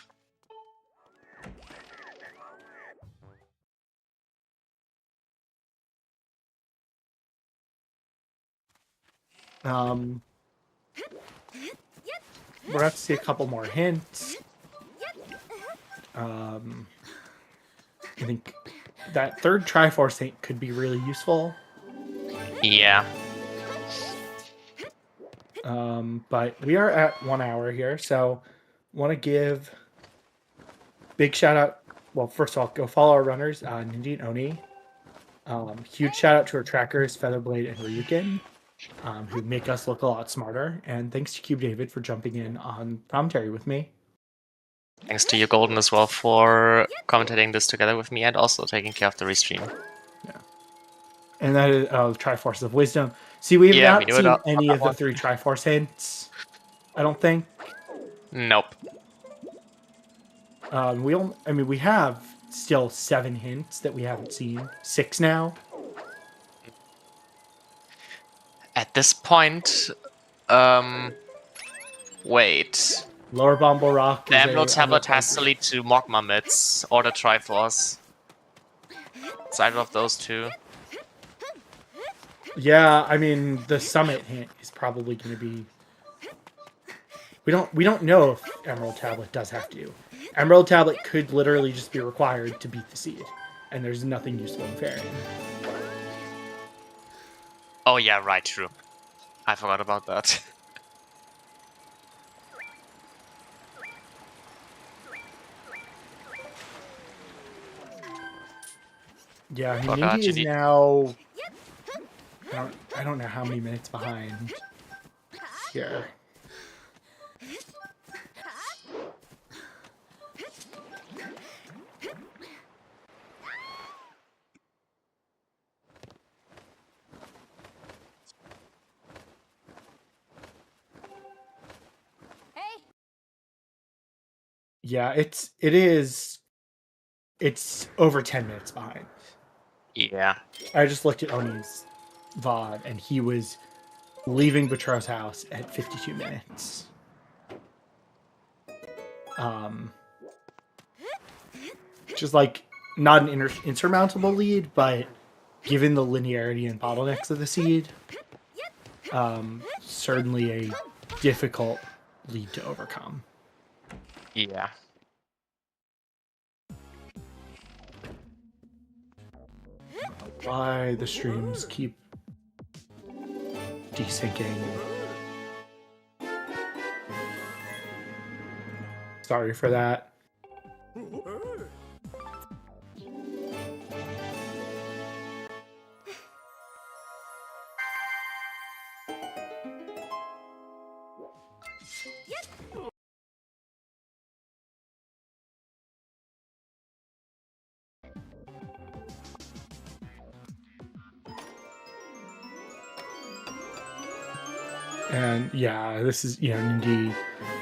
We'll have to see a couple more hints. I think that third Triforce hint could be really useful. Yeah. But we are at 1 hour here, so want to give big shout out. Well, first of all, go follow our runners, Nindy and Oni. Huge shout out to our trackers, Featherblade and Ryukin, who make us look a lot smarter. And thanks to Cube David for jumping in on commentary with me. Thanks to you, Golden, as well, for commentating this together with me and also taking care of the restream. Yeah. And that is Triforce of Wisdom. See, we have not seen any of the 3 Triforce hints, I don't think. Nope. We have still 7 hints that we haven't seen. 6 now. At this point, wait. Lower Bumble Rock. The Emerald Tablet has to lead to Mogma Mids or the Triforce. It's either of those two. Yeah, I mean the Summit hint is probably going to be. We don't know if Emerald Tablet does have to. Emerald Tablet could literally just be required to beat the seed, and there's nothing useful in Fairy. Oh yeah, right, true. I forgot about that. Yeah, Nindy is now. I don't know how many minutes behind here. Yeah, it's over 10 minutes behind. Yeah. I just looked at Oni's VOD, and he was leaving Betro's house at 52 minutes. Just like not an insurmountable lead, but given the linearity and bottlenecks of the seed, certainly a difficult lead to overcome. Yeah. Why the streams keep desyncing. Sorry for that. And yeah, this is, Nindy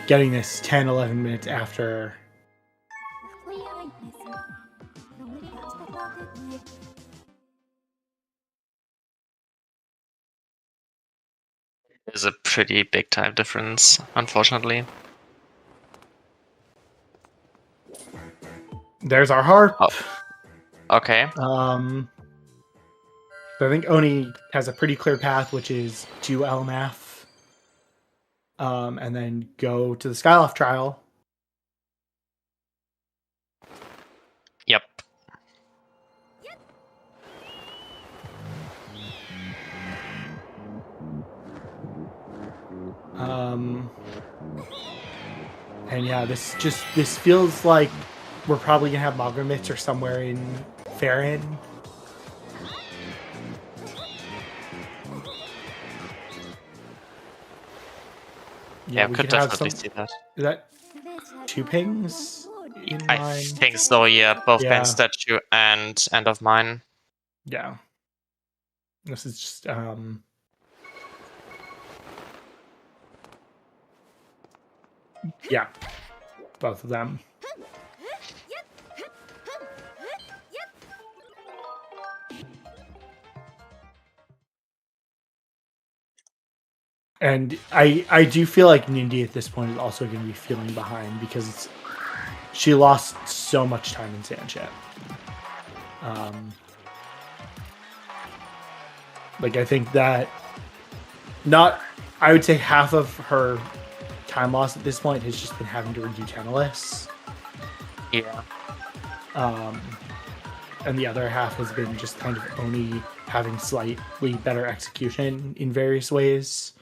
getting this 10, 11 minutes after. There's a pretty big time difference, unfortunately. There's our harp. Oh. Okay. So I think Oni has a pretty clear path, which is do LMF. And then go to the Skyloft trial. Yep. And yeah, this feels like we're probably gonna have Mogramits or somewhere in Farron. Yeah, we could could have definitely some. see that. Is that 2 pings in I mine? think so, yeah. Both Yeah. Pain Statue and End of Mine. Yeah. This is just yeah, both of them. And I do feel like Nindy at this point is also going to be feeling behind because she lost so much time in Sandship. Like I think that I would say half of her time loss at this point has just been having to redo Tennis. Yeah. And the other half has been just kind of Oni having slightly better execution in various ways.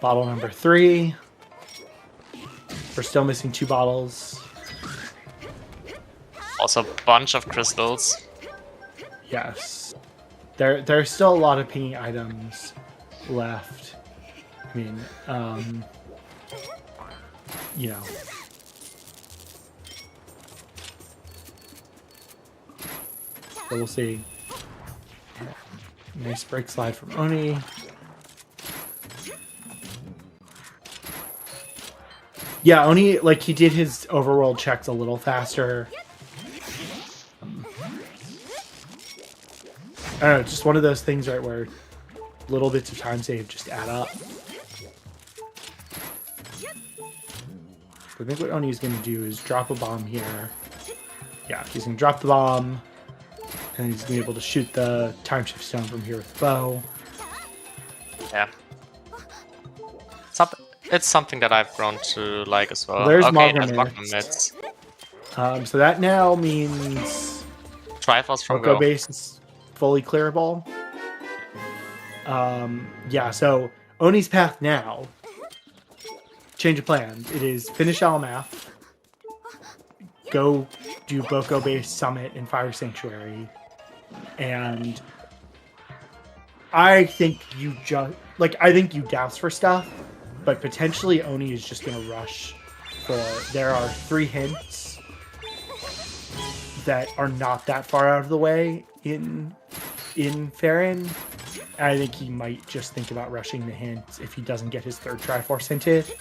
Bottle number 3. We're still missing 2 bottles. Also a bunch of crystals. Yes. There's still a lot of pinging items left. I mean, you know. So we'll see. Nice break slide from Oni. Yeah, Oni, like, he did his overworld checks a little faster. I don't know, just one of those things, right, where little bits of time save just add up. I think what Oni's going to do is drop a bomb here. Yeah, he's going to drop the bomb, and he's going to be able to shoot the time shift stone from here with the bow. Yeah. It's something that I've grown to like as well. There's okay, there's Mogramits. Mogramits. So that now means Triforce from Oko Go. base is fully clearable. Yeah, so Oni's path now, change of plan. It is finish LMF, go do Boko base summit and Fire Sanctuary, and I think you douse for stuff, but potentially Oni is just gonna rush for. There are 3 hints that are not that far out of the way in Farron. I think he might just think about rushing the hints if he doesn't get his 3rd Triforce hinted.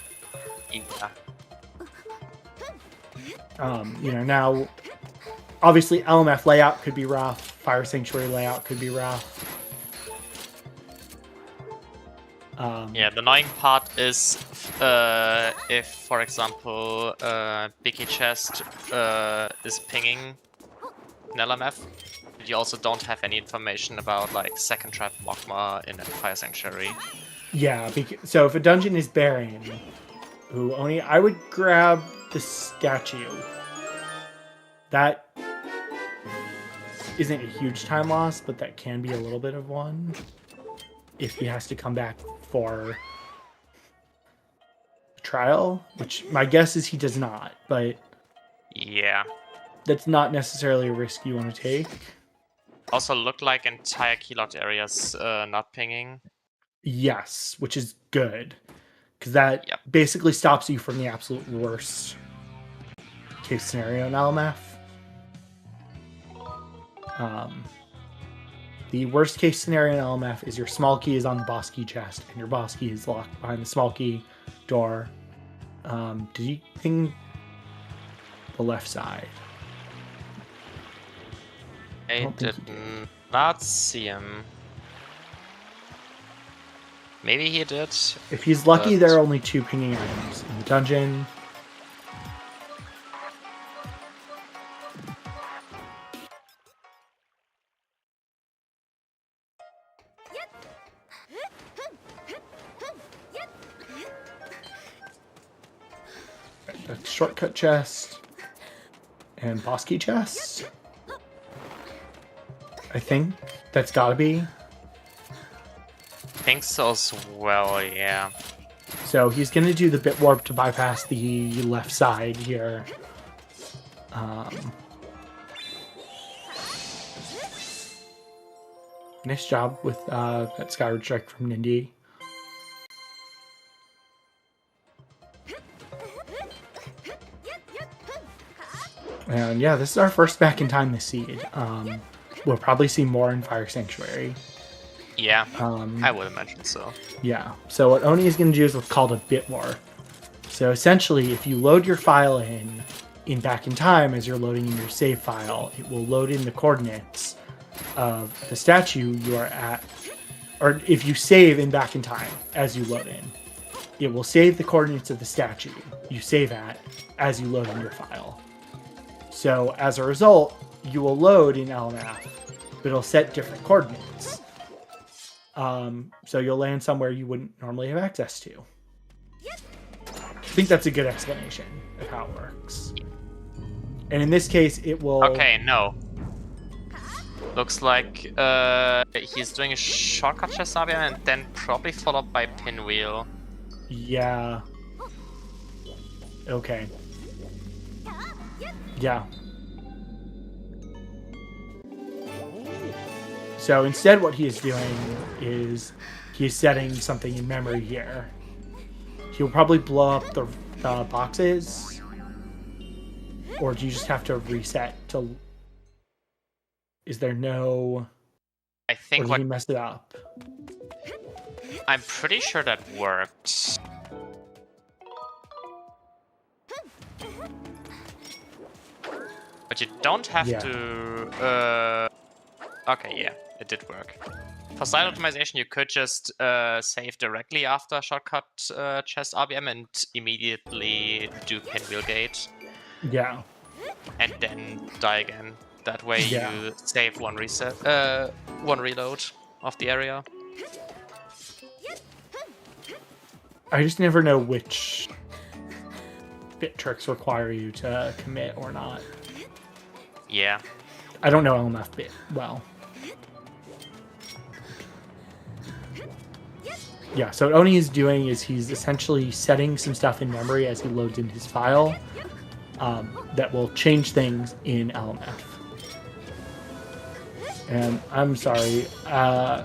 Yeah. Now, obviously LMF layout could be rough. Fire Sanctuary layout could be rough. Yeah, the annoying part is if, for example, BK Chest is pinging an LMF, you also don't have any information about like second trap Magma in a Fire Sanctuary. Yeah, so if a dungeon is Baron, I would grab the statue. That isn't a huge time loss, but that can be a little bit of one if he has to come back for trial, which my guess is he does not, but yeah, that's not necessarily a risk you want to take. Also look like entire keylocked areas not pinging. Yes, which is good, because that basically stops you from the absolute worst case scenario in LMF. The worst case scenario in LMF is your small key is on the boss key chest, and your boss key is locked behind the small key door. Did you ping the left side? I did not see him. Maybe he did. If he's lucky, there are only 2 pinging items in the dungeon. A shortcut chest. And boss key chest. I think that's gotta be. Think so as well, yeah. So he's gonna do the bit warp to bypass the left side here. Nice job with that Skyward Strike from Nindy. And yeah, this is our first back in time this seed. We'll probably see more in Fire Sanctuary. Yeah, I would imagine so. Yeah, so what Oni is going to do is what's called a bit warp. So essentially, if you load your file in back in time as you're loading in your save file, it will load in the coordinates of the statue you are at, or if you save in back in time as you load in, it will save the coordinates of the statue you save at as you load in your file. So as a result, you will load in LMF, but it'll set different coordinates. So you'll land somewhere you wouldn't normally have access to. I think that's a good explanation of how it works. And in this case, it will... Okay, no. Looks like he's doing a shortcut chest area and then probably followed by pinwheel. Yeah. Okay. Yeah. So instead what he is doing is he's setting something in memory here. He'll probably blow up the boxes. Or do you just have to reset to... Is there no... I think or did he mess it up? I'm pretty sure that worked. But you don't have to... Okay, yeah, it did work. For slide optimization, you could just save directly after shortcut chest RBM and immediately do pinwheel gate. Yeah. And then die again. That way you save one reset, one reload of the area. I just never know which bit tricks require you to commit or not. Yeah. I don't know LMF bit well. Yeah, so what Oni is doing is he's essentially setting some stuff in memory as he loads in his file that will change things in LMF. And I'm sorry, the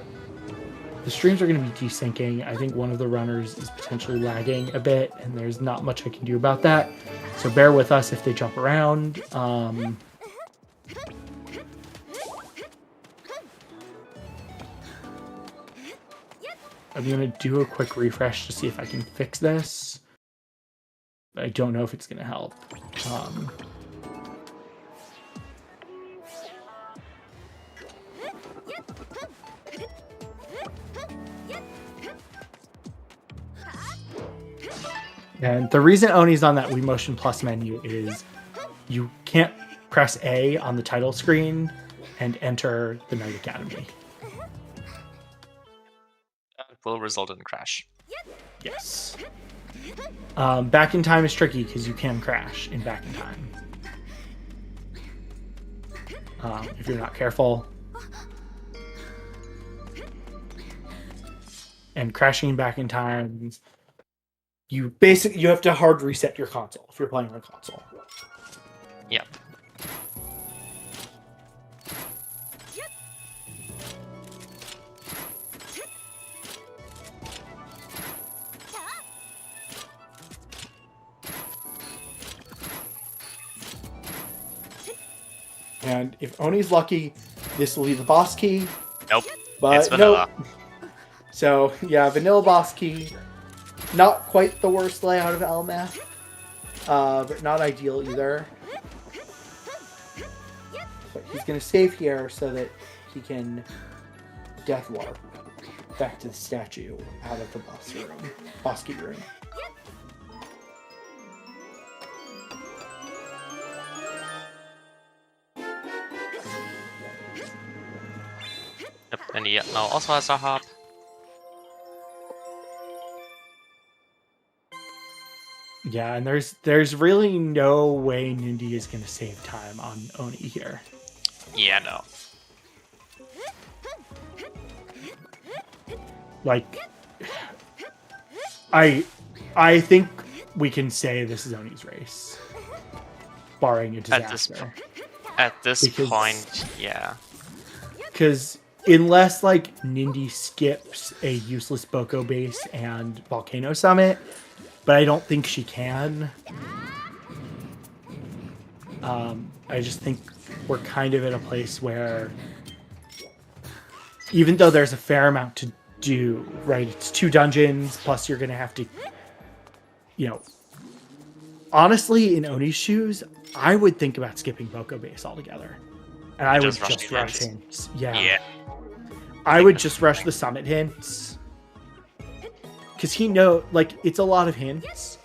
streams are going to be desyncing. I think one of the runners is potentially lagging a bit, and there's not much I can do about that. So bear with us if they jump around. I'm going to do a quick refresh to see if I can fix this. I don't know if it's going to help. And the reason Oni's on that Wii Motion Plus menu is you can't press A on the title screen and enter the Night Academy. That will result in a crash. Yes. Back in time is tricky because you can crash in back in time. If you're not careful. And crashing back in time, you have to hard reset your console if you're playing on console. Yeah. And if Oni's lucky, this will be the boss key. Nope. But it's vanilla. Nope. So yeah, vanilla boss key. Not quite the worst layout of LMF, but not ideal either. But he's going to save here so that he can death warp back to the statue out of the boss key room. Yep, and he now also has a harp. Yeah, and there's really no way Nindy is going to save time on Oni here. Yeah, no. Like, I think we can say this is Oni's race, barring a disaster. At this point, yeah. Because unless like Nindy skips a useless Boko base and Volcano Summit, but I don't think she can. I just think we're kind of at a place where, even though there's a fair amount to do, right? It's 2 dungeons, plus you're going to have to, you know, honestly, in Oni's shoes, I would think about skipping Boko base altogether. And I would just rush hints. Yeah. I would just rush the summit hints. Because it's a lot of hints.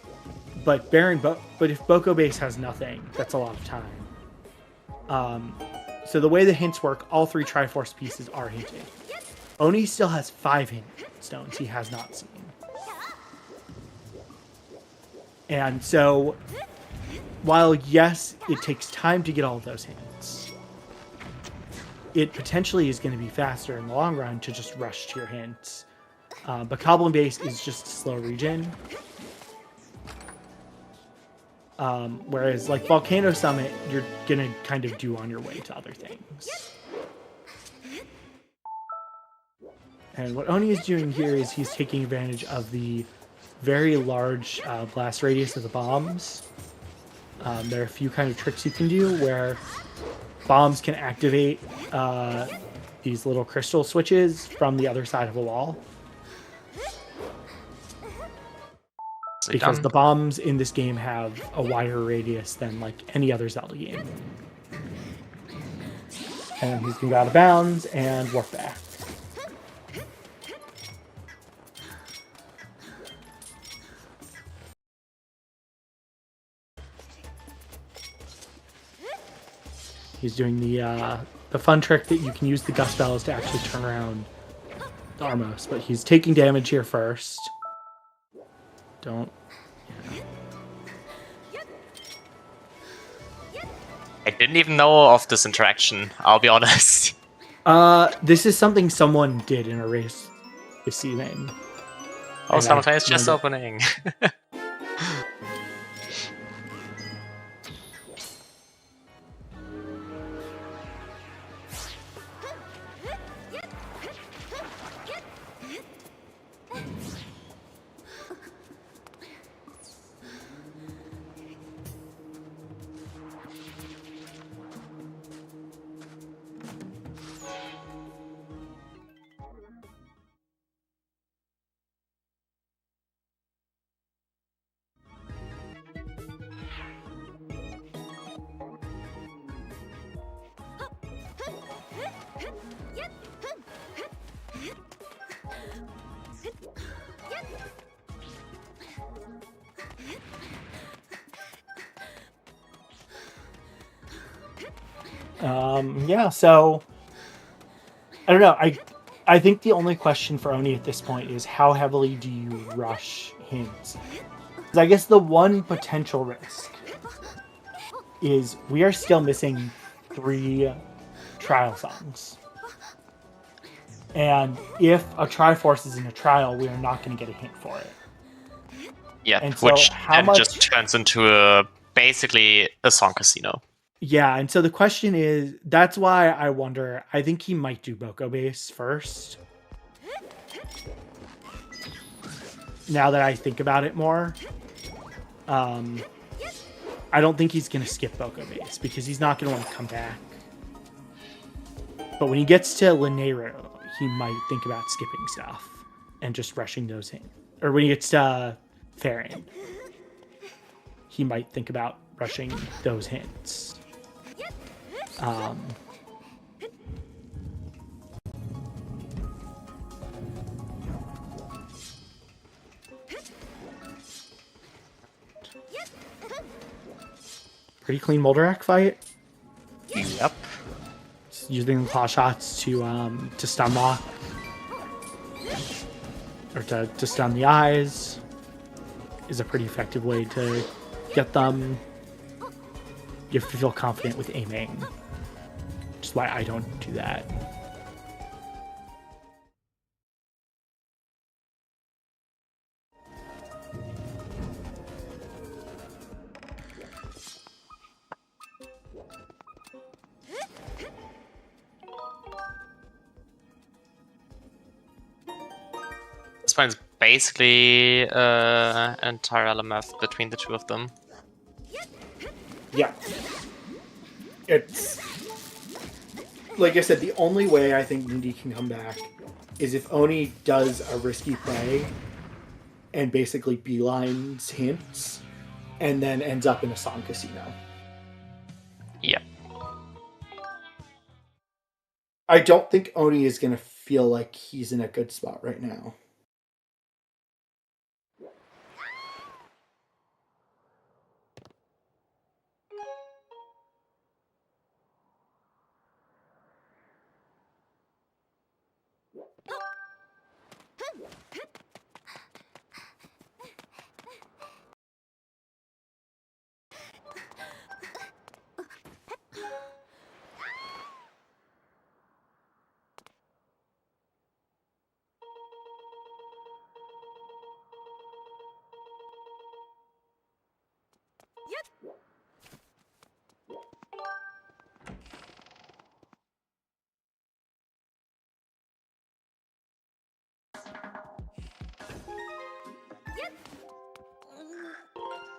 But if Boko base has nothing, that's a lot of time. So the way the hints work, all 3 Triforce pieces are hinted. Oni still has 5 hint stones he has not seen. And so, while yes, it takes time to get all of those hints, it potentially is going to be faster in the long run to just rush to your hints. But Goblin Base is just a slow regen. Whereas like Volcano Summit, you're going to kind of do on your way to other things. And what Oni is doing here is he's taking advantage of the very large blast radius of the bombs. There are a few kind of tricks you can do where bombs can activate these little crystal switches from the other side of a wall. Because the bombs in this game have a wider radius than like any other Zelda game. And he's going to go out of bounds and warp back. He's doing the fun trick that you can use the Gust Bells to actually turn around the Armos, but he's taking damage here first. Don't. Yeah. I didn't even know of this interaction, I'll be honest. This is something someone did in a race this evening. Oh, sometimes just opening. Yeah, so I don't know. I think the only question for Oni at this point is how heavily do you rush hints? I guess the one potential risk is we are still missing 3 trial songs. And if a Triforce is in a trial, we are not going to get a hint for it. Yeah, and so which just turns into basically a song casino. Yeah, and so the question is, that's why I wonder, I think he might do Boko Base first. Now that I think about it more. I don't think he's going to skip Boko Base, because he's not going to want to come back. But when he gets to Linero, he might think about skipping stuff and just rushing those in. Or when he gets to Farron, he might think about rushing those hints. Pretty clean Moldarak fight. Yep. Just using the claw shots to stun lock. Or to stun the eyes. is a pretty effective way to get them. You have to feel confident with aiming, which is why I don't do that. This one is basically an entire LMF between the two of them. Yeah. It's like I said, the only way I think Nindy can come back is if Oni does a risky play and basically beelines hints and then ends up in a song casino. Yep. I don't think Oni is going to feel like he's in a good spot right now.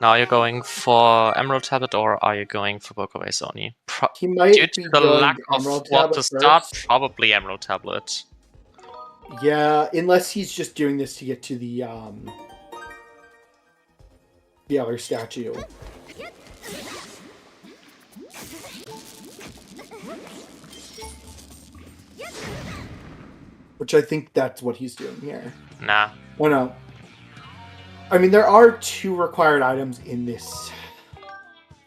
Now, are you going for Emerald Tablet or are you going for Book of Ace Oni? He might Due to be the going lack of Emerald what Tablet to start, first. probably Emerald Tablet. Yeah, unless he's just doing this to get to the other statue. Which I think that's what he's doing here. Nah. Oh no. I mean, there are 2 required items in this.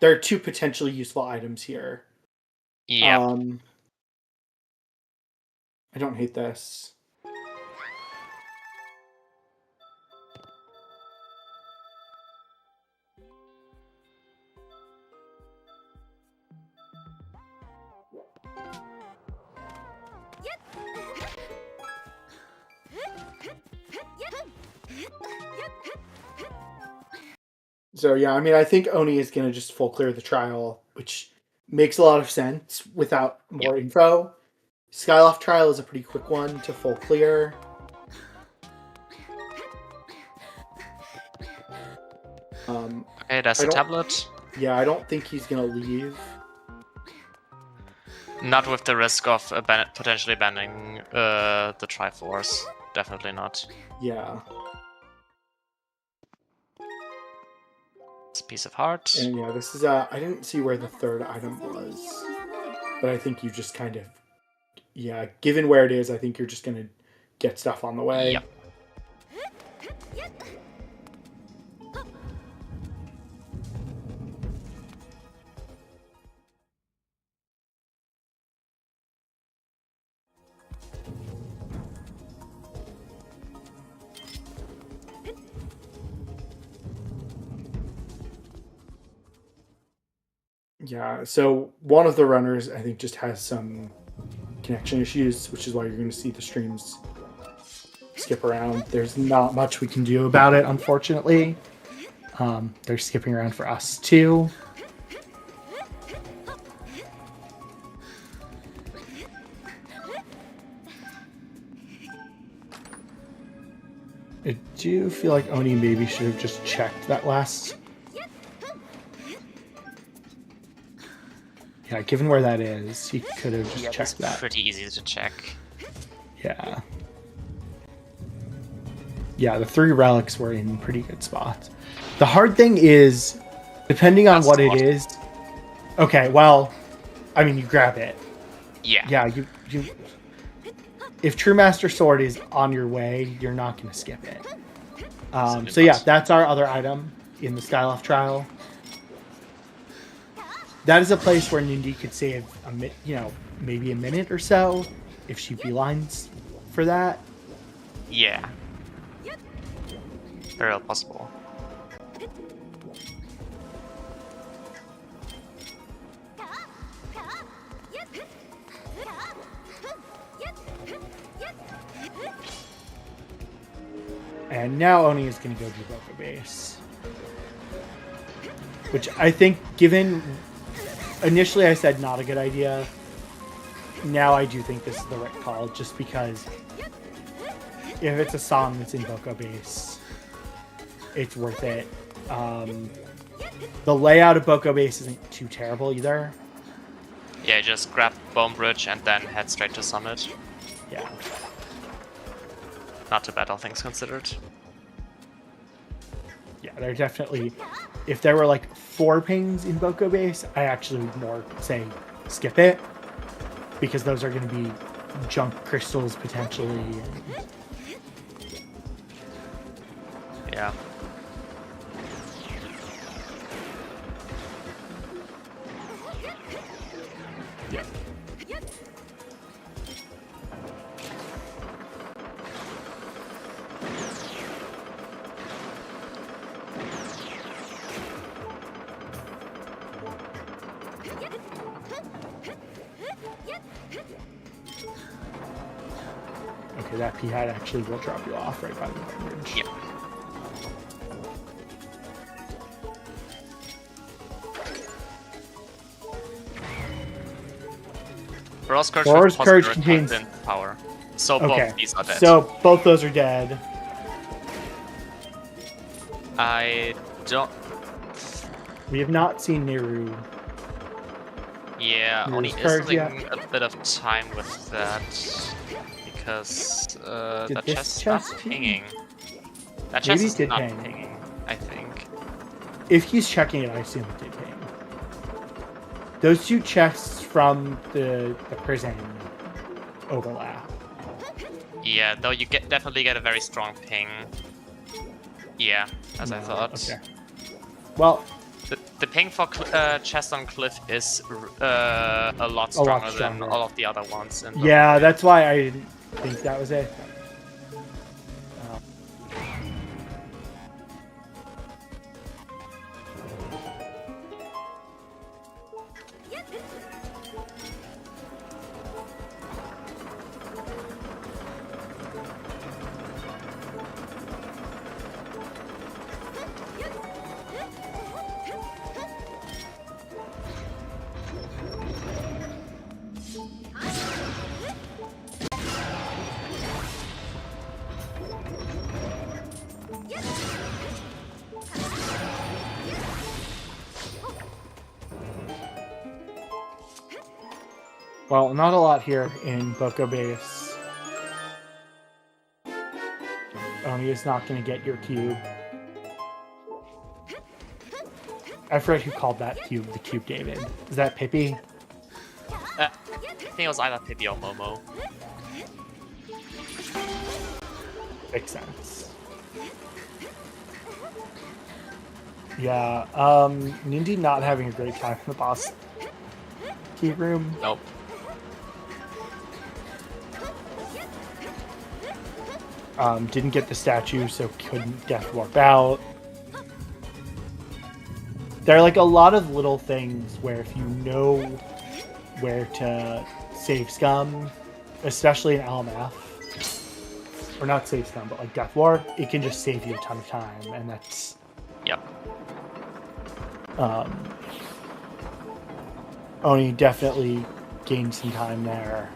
There are 2 potentially useful items here. Yeah. I don't hate this. So yeah, I mean, I think Oni is going to just full clear the trial, which makes a lot of sense without more info. Skyloft trial is a pretty quick one to full clear. Okay, that's a tablet. Yeah, I don't think he's going to leave. Not with the risk of potentially banning the Triforce. Definitely not. Yeah. It's a piece of heart. And yeah, this is I didn't see where the 3rd item was, but I think you just kind of, yeah, given where it is, I think you're just going to get stuff on the way. Yep. Yeah, so one of the runners, I think, just has some connection issues, which is why you're going to see the streams skip around. There's not much we can do about it, unfortunately. They're skipping around for us, too. I do feel like Oni maybe should have just checked that last... Yeah, given where that is, he could have just checked that. Pretty easy to check. Yeah. Yeah, the 3 relics were in pretty good spots. The hard thing is, depending on what it is... Okay, well, I mean, you grab it. Yeah. Yeah, you if True Master Sword is on your way, you're not going to skip it. So yeah, that's our other item in the Skyloft trial. That is a place where Nindy could save maybe a minute or so if she beelines for that. Yeah. Very well possible. And now Oni is going to go to Boko base. Which I think, given... Initially I said not a good idea. Now I do think this is the right call, just because if it's a song that's in Boko base, it's worth it. The layout of Boko base isn't too terrible either. Yeah, just grab Bone Bridge and then head straight to Summit. Yeah. Not too bad, all things considered. Yeah, they're definitely... If there were like 4 pings in Boko base, I actually would more say skip it. Because those are going to be junk crystals potentially. And... Yeah. Yeah. Okay, that P-hat actually will drop you off right by the bridge. Yep. Boros Courage contains power. So okay. Both these are dead. So both those are dead. I don't... We have not seen Neru. Yeah, Oni is losing a bit of time with that. Because that chest is not pinging. That chest is not pinging, I think. If he's checking it, I assume it did ping. Those 2 chests from the prison overlap. Yeah, though you definitely get a very strong ping. Yeah, as I thought. Okay. Well, the ping for chest on cliff is a lot stronger than all of the other ones. Yeah, that's why I didn't think that was it. Well, not a lot here in Boko base. Oni is not going to get your cube. I forget who called that cube the Cube David. Is that Pippi? I think it was either Pippi or Momo. Makes sense. Yeah, Nindy not having a great time in the boss key room. Nope. Didn't get the statue, so couldn't death warp out. There are like a lot of little things where if you know where to save scum, especially in LMF, or not save scum, but like death warp, it can just save you a ton of time, and that's... Yep. Oni definitely gained some time there.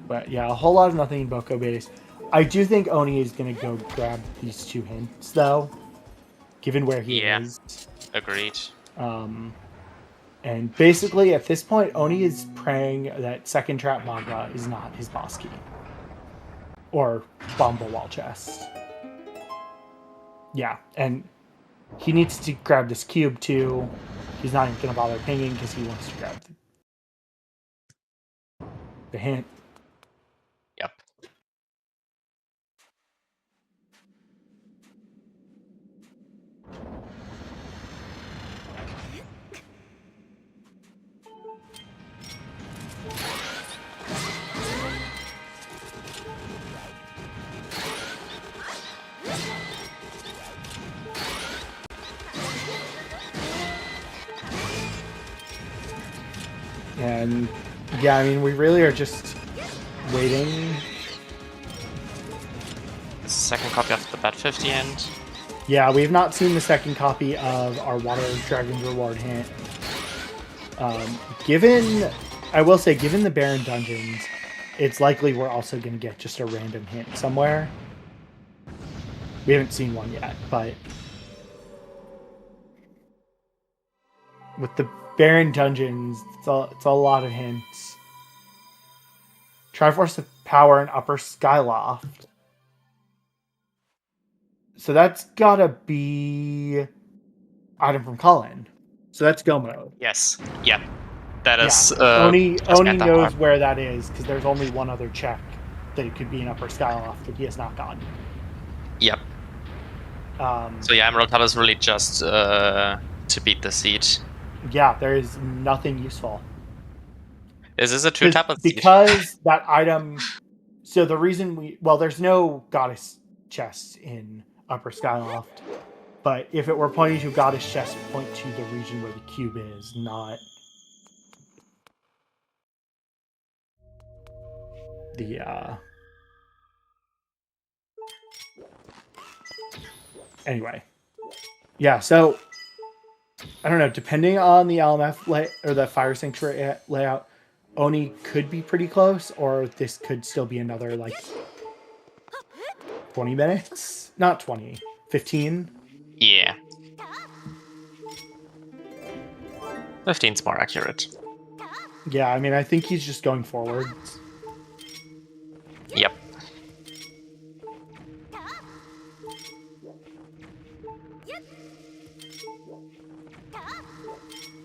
But yeah, a whole lot of nothing in Boko base. I do think Oni is going to go grab these 2 hints, though, given where he is. Agreed. And basically, at this point, Oni is praying that second trap Maga is not his boss key. Or Bomba Wall Chest. Yeah, and he needs to grab this cube, too. He's not even going to bother pinging because he wants to grab the hint. Yep. And yeah, I mean, we really are just waiting. Second copy of the Bat 50 end. Yeah, we have not seen the second copy of our Water Dragon reward hint. I will say, given the Baron dungeons, it's likely we're also going to get just a random hint somewhere. We haven't seen one yet, but with the Baron dungeons, it's a lot of hints. Triforce of Power and Upper Skyloft. So that's gotta be item from Cullen. So that's go mode. Yes. Yep. That is. Oni knows hard. where that is because there's only one other check that it could be an Upper Skyloft that he has not gotten. Yep. So yeah, Emerald Hub is really just to beat the siege. Yeah, there is nothing useful. Is this a 2-tap of siege? Because that item. So the reason there's no goddess chests in Upper Skyloft, but if it were pointing to goddess chest, it would point to the region where the cube is, not the Anyway. Yeah, so I don't know, depending on the LMF or the Fire Sanctuary layout, Oni could be pretty close, or this could still be another, 20 minutes? Not 20. 15? Yeah. 15's more accurate. Yeah, I mean, I think he's just going forwards. Yep.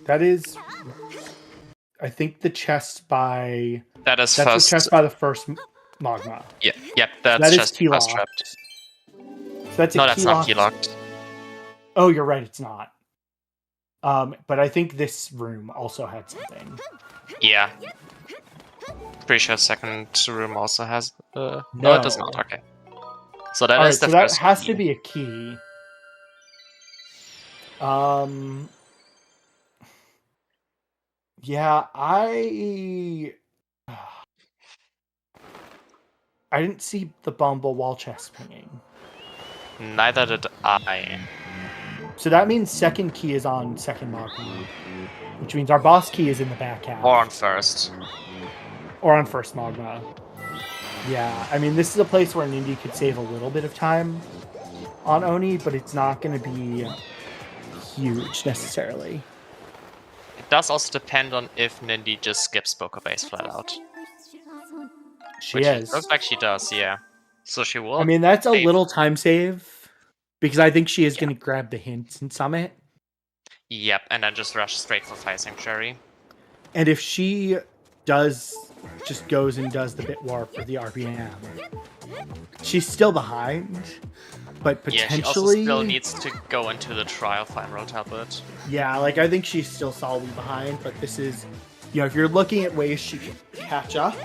That is, I think, the chest by... That's first, the chest by the first magma. Yeah, yep, that's just first trapped. So that's that's not key-locked. Oh, you're right, it's not. But I think this room also had something. Yeah. Pretty sure second room also has... No, it does not, okay. So that is the first that has key. to be a key. Yeah, I didn't see the Bumble wall chest pinging. Neither did I. So that means second key is on second magma, which means our boss key is in the back half. Or on first. Or on first magma. Yeah, I mean, this is a place where Nindy could save a little bit of time on Oni, but it's not going to be huge necessarily. It does also depend on if Nindy just skips Poker Base flat out. It looks like she does, yeah. So she will. I mean, that's a little time save because I think she is going to grab the hints in Summit. Yep, and then just rush straight for Fire Sanctuary. And if she just goes and does the bit warp or the RPM, she's still behind, but potentially... Yeah, she also still needs to go into the trial for Emerald Tablet. Yeah, I think she's still solidly behind, but this is... if you're looking at ways she can catch up,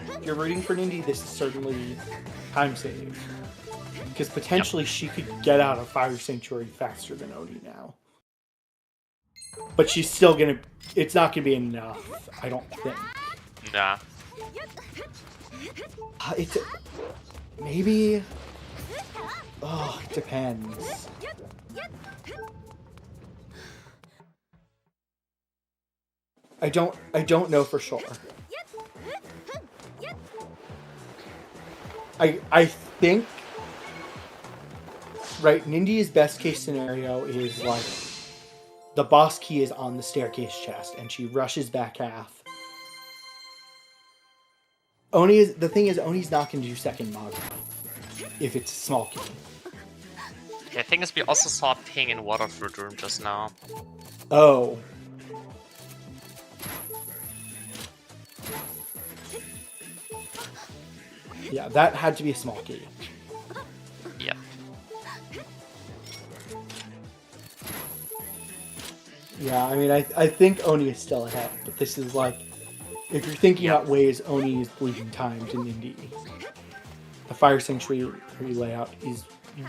if you're rooting for Nindy, this is certainly time save. Because potentially she could get out of Fire Sanctuary faster than Oni now. But she's still gonna... It's not gonna be enough, I don't think. Nah. It's... Maybe... Oh, it depends. I don't know for sure. I think... Right, Nindy's best case scenario is the boss key is on the staircase chest and she rushes back half. The thing is, Oni's not going to do second magma if it's a small key. Yeah, the thing is, we also saw a ping in Water Fruit Room just now. Oh. Yeah, that had to be a small key. Yep. Yeah, I mean, I think Oni is still ahead, but this is if you're thinking about ways Oni is bleeding time to Nindy, the Fire Sanctuary layout is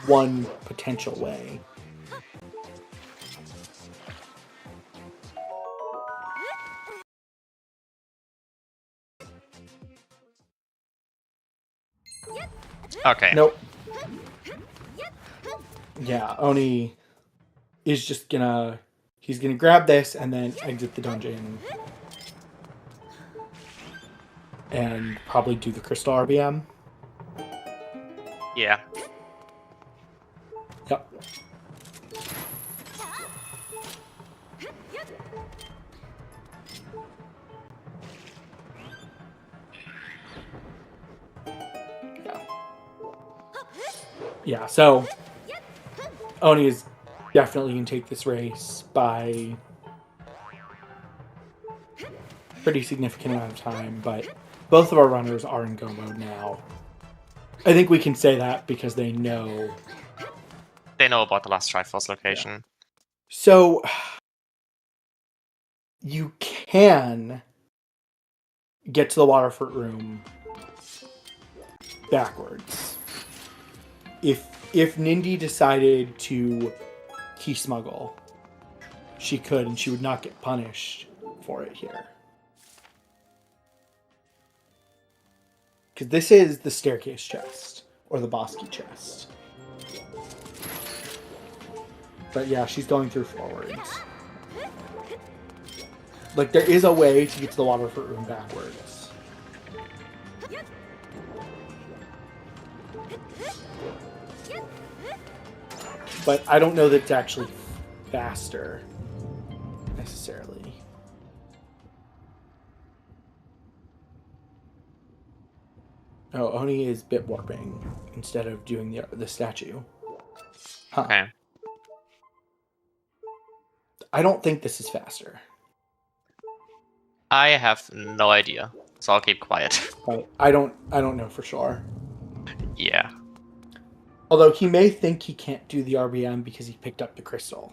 one potential way. Okay. Nope. Yeah, Oni is just gonna... He's gonna grab this and then exit the dungeon. And probably do the crystal RBM. Yeah. Yep. Yeah, so Oni is definitely going to take this race by pretty significant amount of time, but both of our runners are in go mode now. I think we can say that because they know. They know about the last Triforce location. Yeah. So you can get to the Waterfort room backwards. If Nindy decided to key smuggle, she could, and she would not get punished for it here. Because this is the staircase chest, or the boss key chest. But yeah, she's going through forwards. Like, there is a way to get to the Waterfort room backwards. But I don't know that it's actually faster, necessarily. Oh, Oni is bit warping instead of doing the statue. Huh. Okay. I don't think this is faster. I have no idea, so I'll keep quiet. But I don't know for sure. Yeah. Although he may think he can't do the RBM because he picked up the crystal.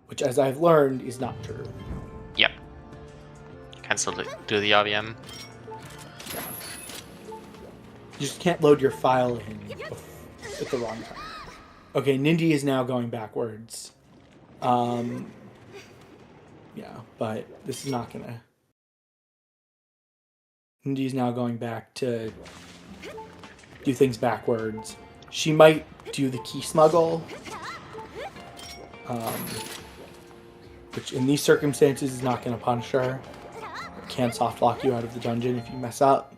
Which, as I've learned, is not true. Yep. Can still do the RBM. You just can't load your file in at the wrong time. Okay, Nindy is now going backwards. Yeah, but this is not gonna... Nindy's now going back to do things backwards. She might do the key smuggle. Which in these circumstances is not going to punish her. It can soft lock you out of the dungeon if you mess up.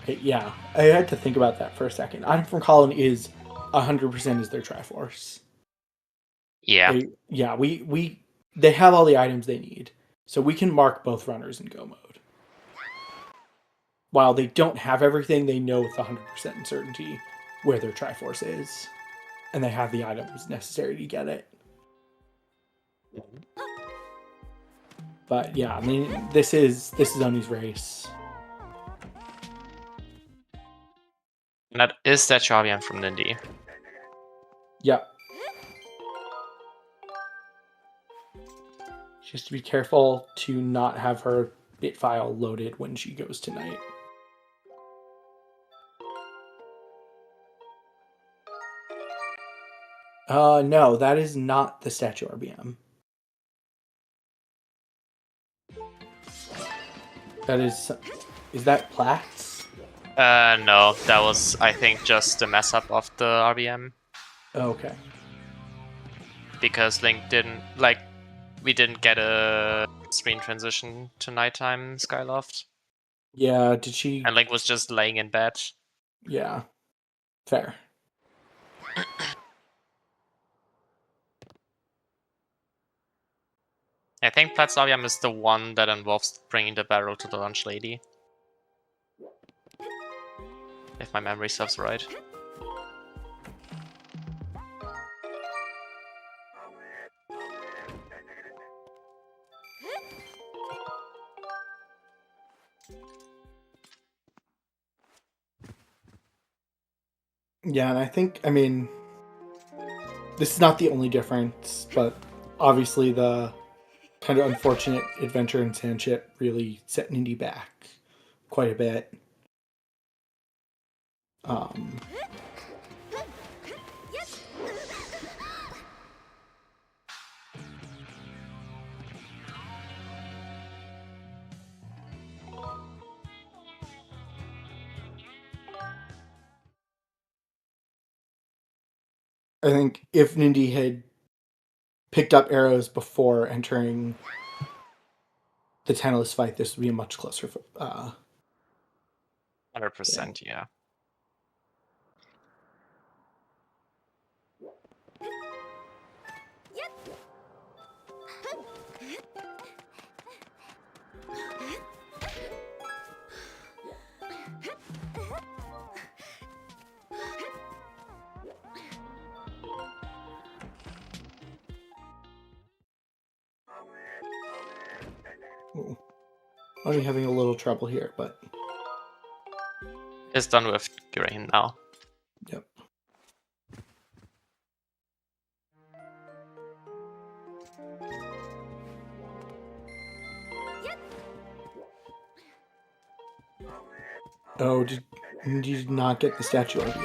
Okay, yeah, I had to think about that for a second. Item from Colin is 100% is their Triforce. Yeah. They have all the items they need, so we can mark both runners in go mode. While they don't have everything, they know with 100% certainty where their Triforce is, and they have the items necessary to get it. But yeah, I mean, this is Oni's race. And that is that RBM from Nindy. Yep. Just to be careful to not have her bit file loaded when she goes tonight. No, that is not the statue RBM. That is that Platts? No, that was, I think, just the mess up of the RBM. Oh, okay. Because Link didn't, we didn't get a screen transition to nighttime Skyloft. Yeah, did she... And Link was just laying in bed. Yeah, fair. I think Plat's RBM is the one that involves bringing the barrel to the lunch lady. If my memory serves right. Yeah, and I think, I mean, this is not the only difference, but obviously the kind of unfortunate adventure in Sandship really set Nindy back quite a bit. I think if Nindy had picked up arrows before entering the Tennis fight, this would be a much closer 100%, yeah. Ooh. Only having a little trouble here, but It's done with Grain now. yep. Oh, did you not get the statue idea?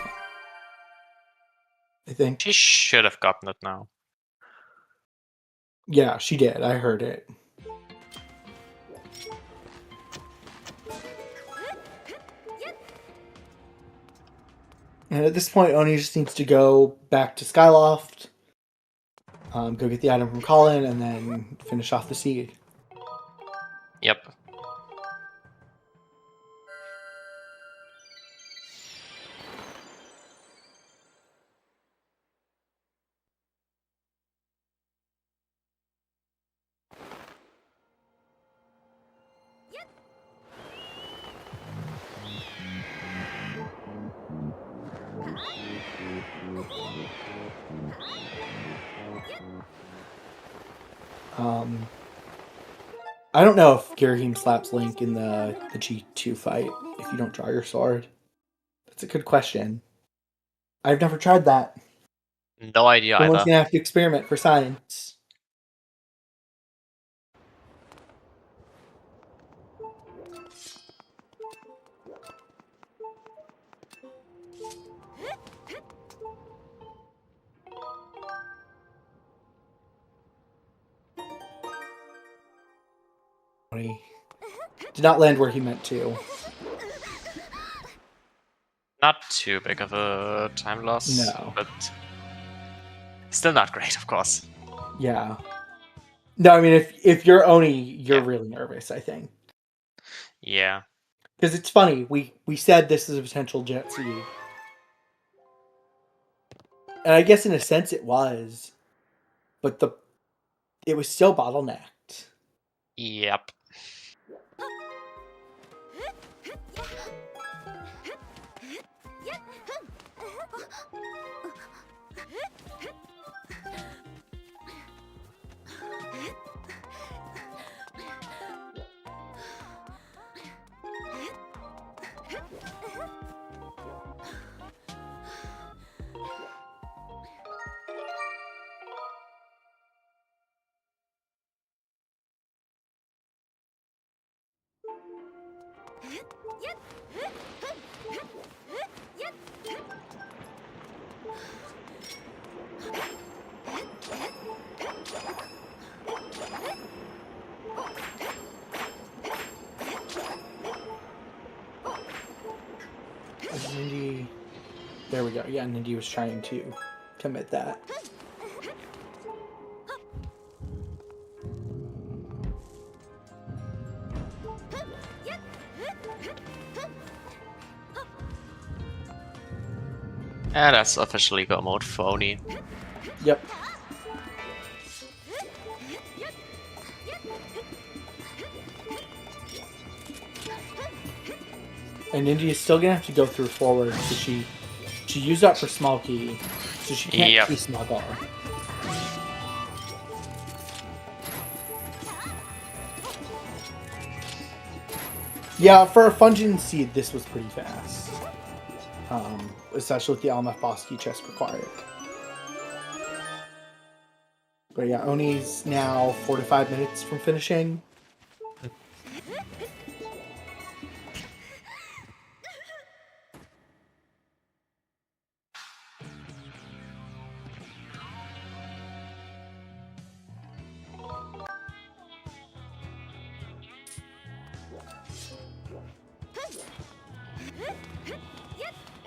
I think. She should have gotten it now. Yeah, she did. I heard it. And at this point, Oni just needs to go back to Skyloft, go get the item from Colin, and then finish off the seed. Yep. I don't know if Girahim slaps Link in the G2 fight if you don't draw your sword. That's a good question. I've never tried that. No idea Someone's either. gonna have to experiment for science. He did not land where he meant to. Not too big of a time loss. No. But still not great, of course. Yeah. No, I mean, if you're Oni, you're really nervous, I think. Yeah. Because it's funny, we said this is a potential jet seed. And I guess in a sense it was. But it was still bottlenecked. Yep. Nindy. There we go. Yeah, Nindy was trying to commit that. And that's officially go mode for Oni. Yep. And Nindy is still gonna have to go through forward because she used up her small key, so she can't key smuggle. Yeah, for a Fungin Seed, this was pretty fast. Especially with the LMF boss key chest required. But yeah, Oni's now 4 to 5 minutes from finishing.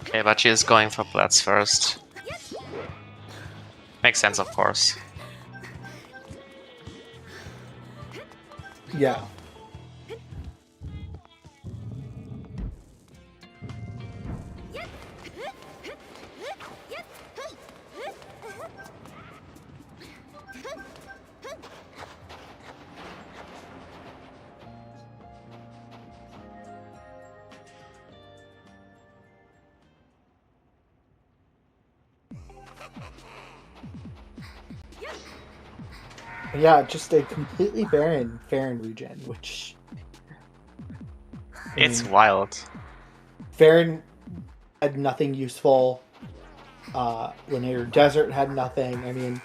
Okay, but she is going for Blitz first. Makes sense, of course. Yeah. Yeah, just a completely barren regen, which... It's wild. Farron had nothing useful. Linear Desert had nothing. I mean,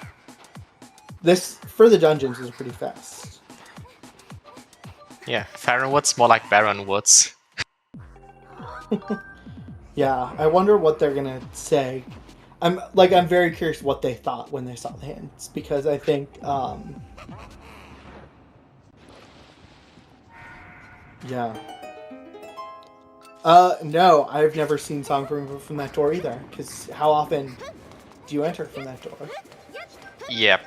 this, for the dungeons, is pretty fast. Yeah, Farron Woods more like Baron Woods. Yeah, I wonder what they're gonna say. I'm very curious what they thought when they saw the hints, because I think yeah. No, I've never seen Song from that door either, because how often do you enter from that door? Yep.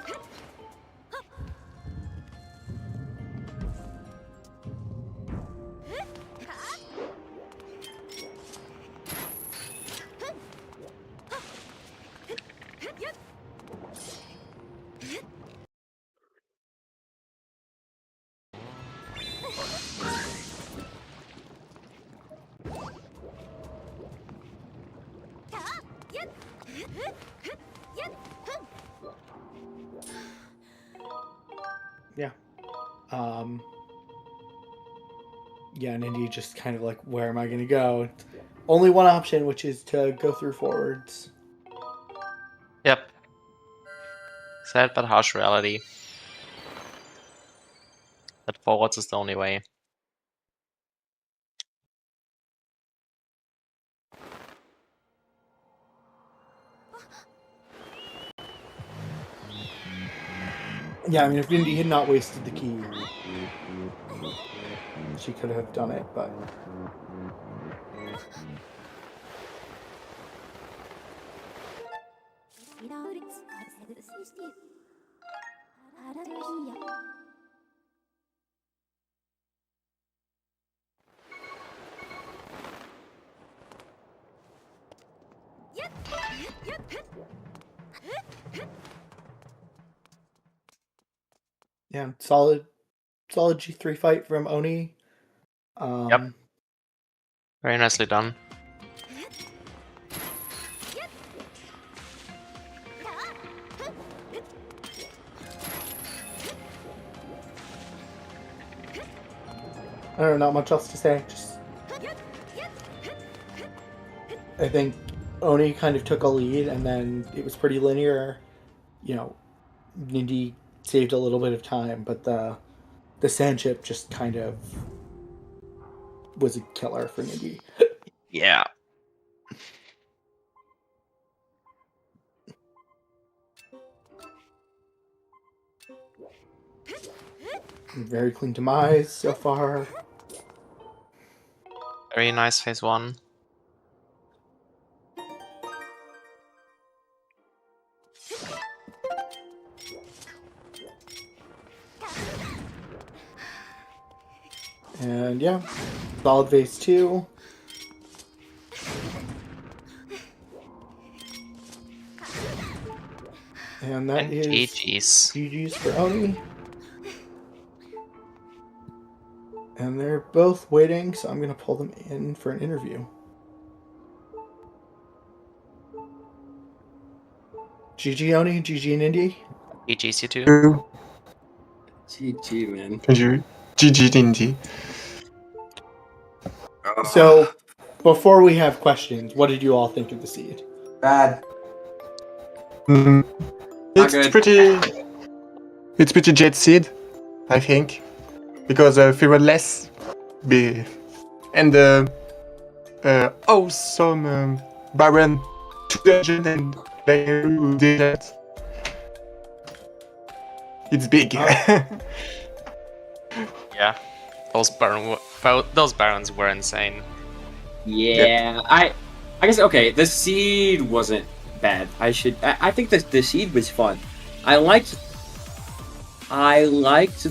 Yeah. Yeah, and Indy just kind of like, where am I going to go? Only one option, which is to go through forwards. Yep. Sad but harsh reality. That forwards is the only way. Yeah, I mean, if Indy had not wasted the key, she could have done it, but... Yeah, solid G3 fight from Oni. Yep. Very nicely done. I don't know, not much else to say. Just, I think Oni kind of took a lead, and then it was pretty linear. You know, Nindy saved a little bit of time, but the sand chip just kind of was a killer for Nindy. Yeah. Very clean demise so far. Very nice phase 1. And yeah, solid phase 2. And that is GG's. GG's for Oni. And they're both waiting, so I'm going to pull them in for an interview. GG Oni, GG Nindy. GG's you too. GG, man. GG Dindy. So, before we have questions, what did you all think of the seed? Bad. It's good. pretty It's pretty Jet Seed, I think, because fearless, be and awesome Baron 2 dungeon and player who did that. It's big. Yeah, those barons were insane. Yeah, I guess okay. The seed wasn't bad. I think the seed was fun. I liked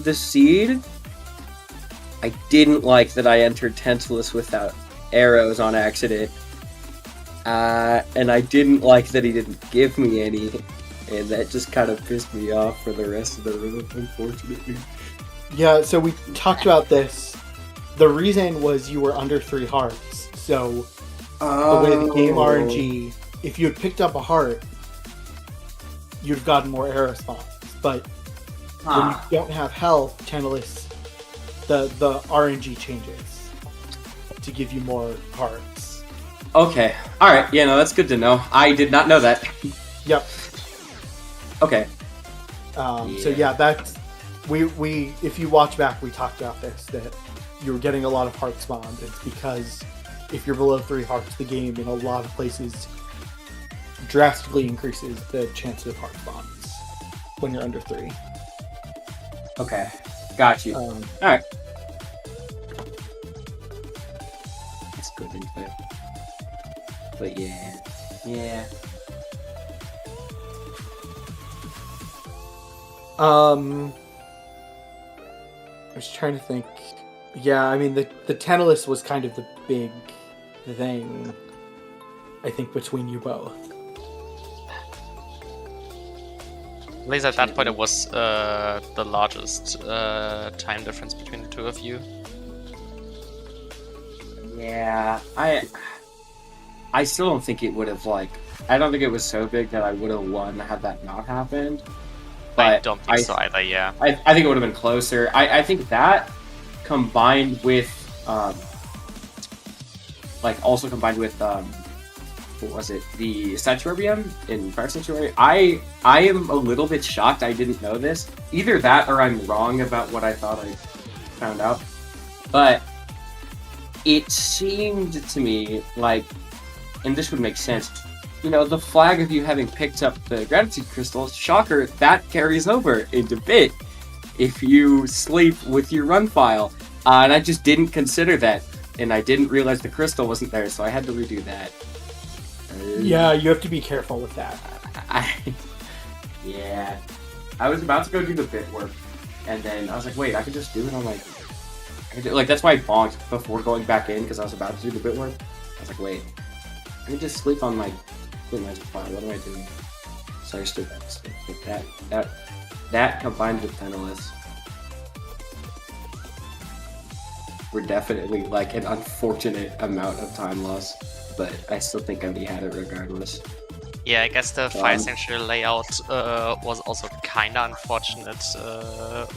the seed. I didn't like that I entered Tantalus without arrows on accident. And I didn't like that he didn't give me any, and that just kind of pissed me off for the rest of the run, unfortunately. Yeah, so we talked about this. The reason was you were under 3 hearts. So the way the game RNG, if you had picked up a heart, you'd have gotten more arrow spawns. But when you don't have health, Tantalus, the RNG changes to give you more hearts. Okay. Alright, yeah, no, that's good to know. I did not know that. Yep. Okay. So yeah, that's we if you watch back, we talked about this, that you're getting a lot of heart spawned. It's because if you're below 3 hearts, the game in a lot of places drastically increases the chances of heart spawns when you're under 3. Okay. Got you. Alright. That's good input. But yeah. Yeah. I was trying to think. Yeah, I mean, the Tantalus was kind of the big thing, I think, between you both. At least at that point, it was the largest time difference between the two of you. Yeah, I still don't think it would have, I don't think it was so big that I would have won had that not happened. But I don't think so either, yeah. I think it would have been closer. I think that combined with, also combined with, what was it? The Sanctuarium in Fire Sanctuary. I am a little bit shocked I didn't know this. Either that or I'm wrong about what I thought I found out. But it seemed to me like, and this would make sense, the flag of you having picked up the Gratitude Crystal, shocker, that carries over into Bit if you sleep with your run file. And I just didn't consider that, and I didn't realize the crystal wasn't there, so I had to redo that. Yeah, you have to be careful with that. Yeah. I was about to go do the bit work, and then I was like, wait, I could just do it on that's why I bonked before going back in, because I was about to do the bit work. I was like, wait, I can just sleep on my file. What am I doing? So I stood back. But that combined with Tantalus were definitely an unfortunate amount of time loss, but I still think I had it regardless. Yeah, I guess the Fire Sanctuary layout was also kinda unfortunate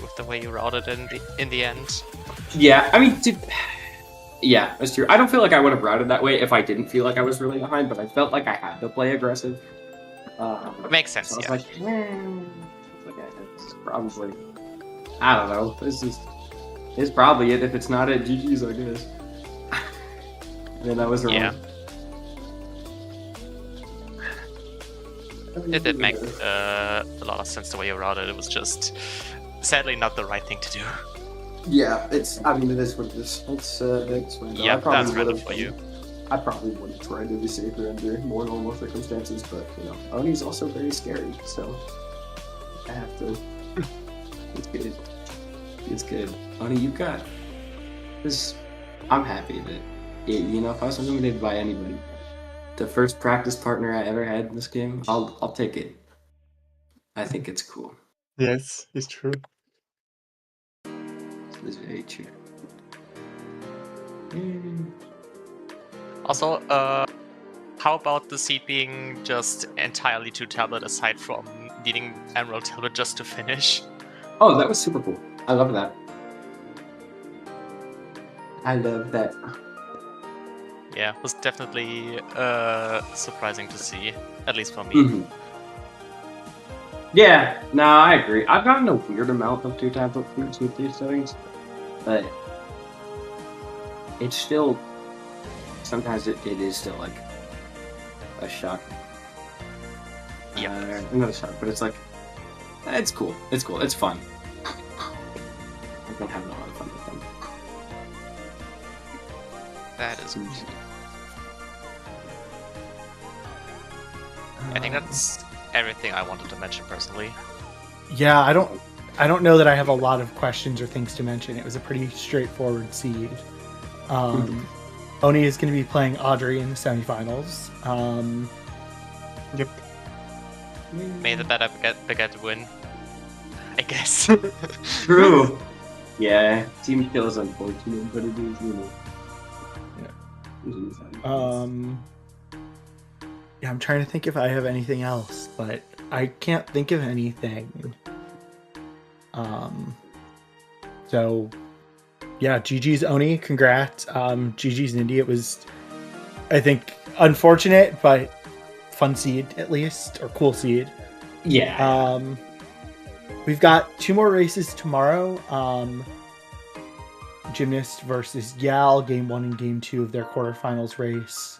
with the way you routed in the end. Yeah, I mean, yeah, that's true. I don't feel like I would have routed that way if I didn't feel like I was really behind, but I felt like I had to play aggressive. Makes sense, so I was yeah. it's probably, I don't know, it's probably it. If it's not at GG's, I guess. Then I was wrong. Yeah. It did make a lot of sense the way you routed. It was just sadly not the right thing to do. Yeah, it is what it is. It's random. Yeah, that's random for you. I probably would have tried to be safer under more normal circumstances, but Oni's also very scary, so I have to. It's good. It's good. Oni, you got this. I'm happy that if I was eliminated by anybody, the first practice partner I ever had in this game, I'll take it. I think it's cool. Yes, it's true. It's very true. Also, how about the seed being just entirely 2 tablet aside from needing Emerald Tablet just to finish? Oh, that was super cool. I love that. I love that. Yeah, it was definitely surprising to see, at least for me. Mm-hmm. Yeah, no, I agree. I've gotten a weird amount of 2-tablet fruits with these settings, but it's still sometimes it is still like a shock. Yeah. Not a shock, but it's like it's cool. It's cool. It's fun. I've been having a lot of fun with them. That is. I think that's everything I wanted to mention personally. Yeah, I don't know that I have a lot of questions or things to mention. It was a pretty straightforward seed. Oni is going to be playing Audrey in the semifinals. Yep. May the better baguette win, I guess. True. Yeah, team kill is unfortunate, but it is, you know. Yeah, I'm trying to think if I have anything else, but I can't think of anything. So yeah, GG's Oni, congrats. GG's Nindy. It was, I think, unfortunate, but fun seed at least, or cool seed. Yeah. We've got 2 more races tomorrow. Gymnast versus Yal, game 1 and game 2 of their quarterfinals race.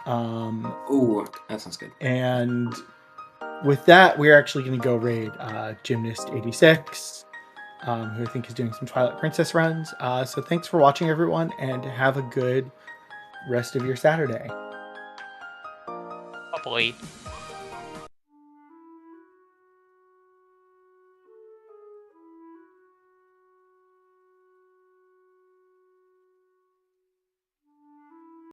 Ooh, that sounds good. And with that, we're actually going to go raid Gymnast 86, who I think is doing some Twilight Princess runs. So thanks for watching, everyone, and have a good rest of your Saturday. Oh boy.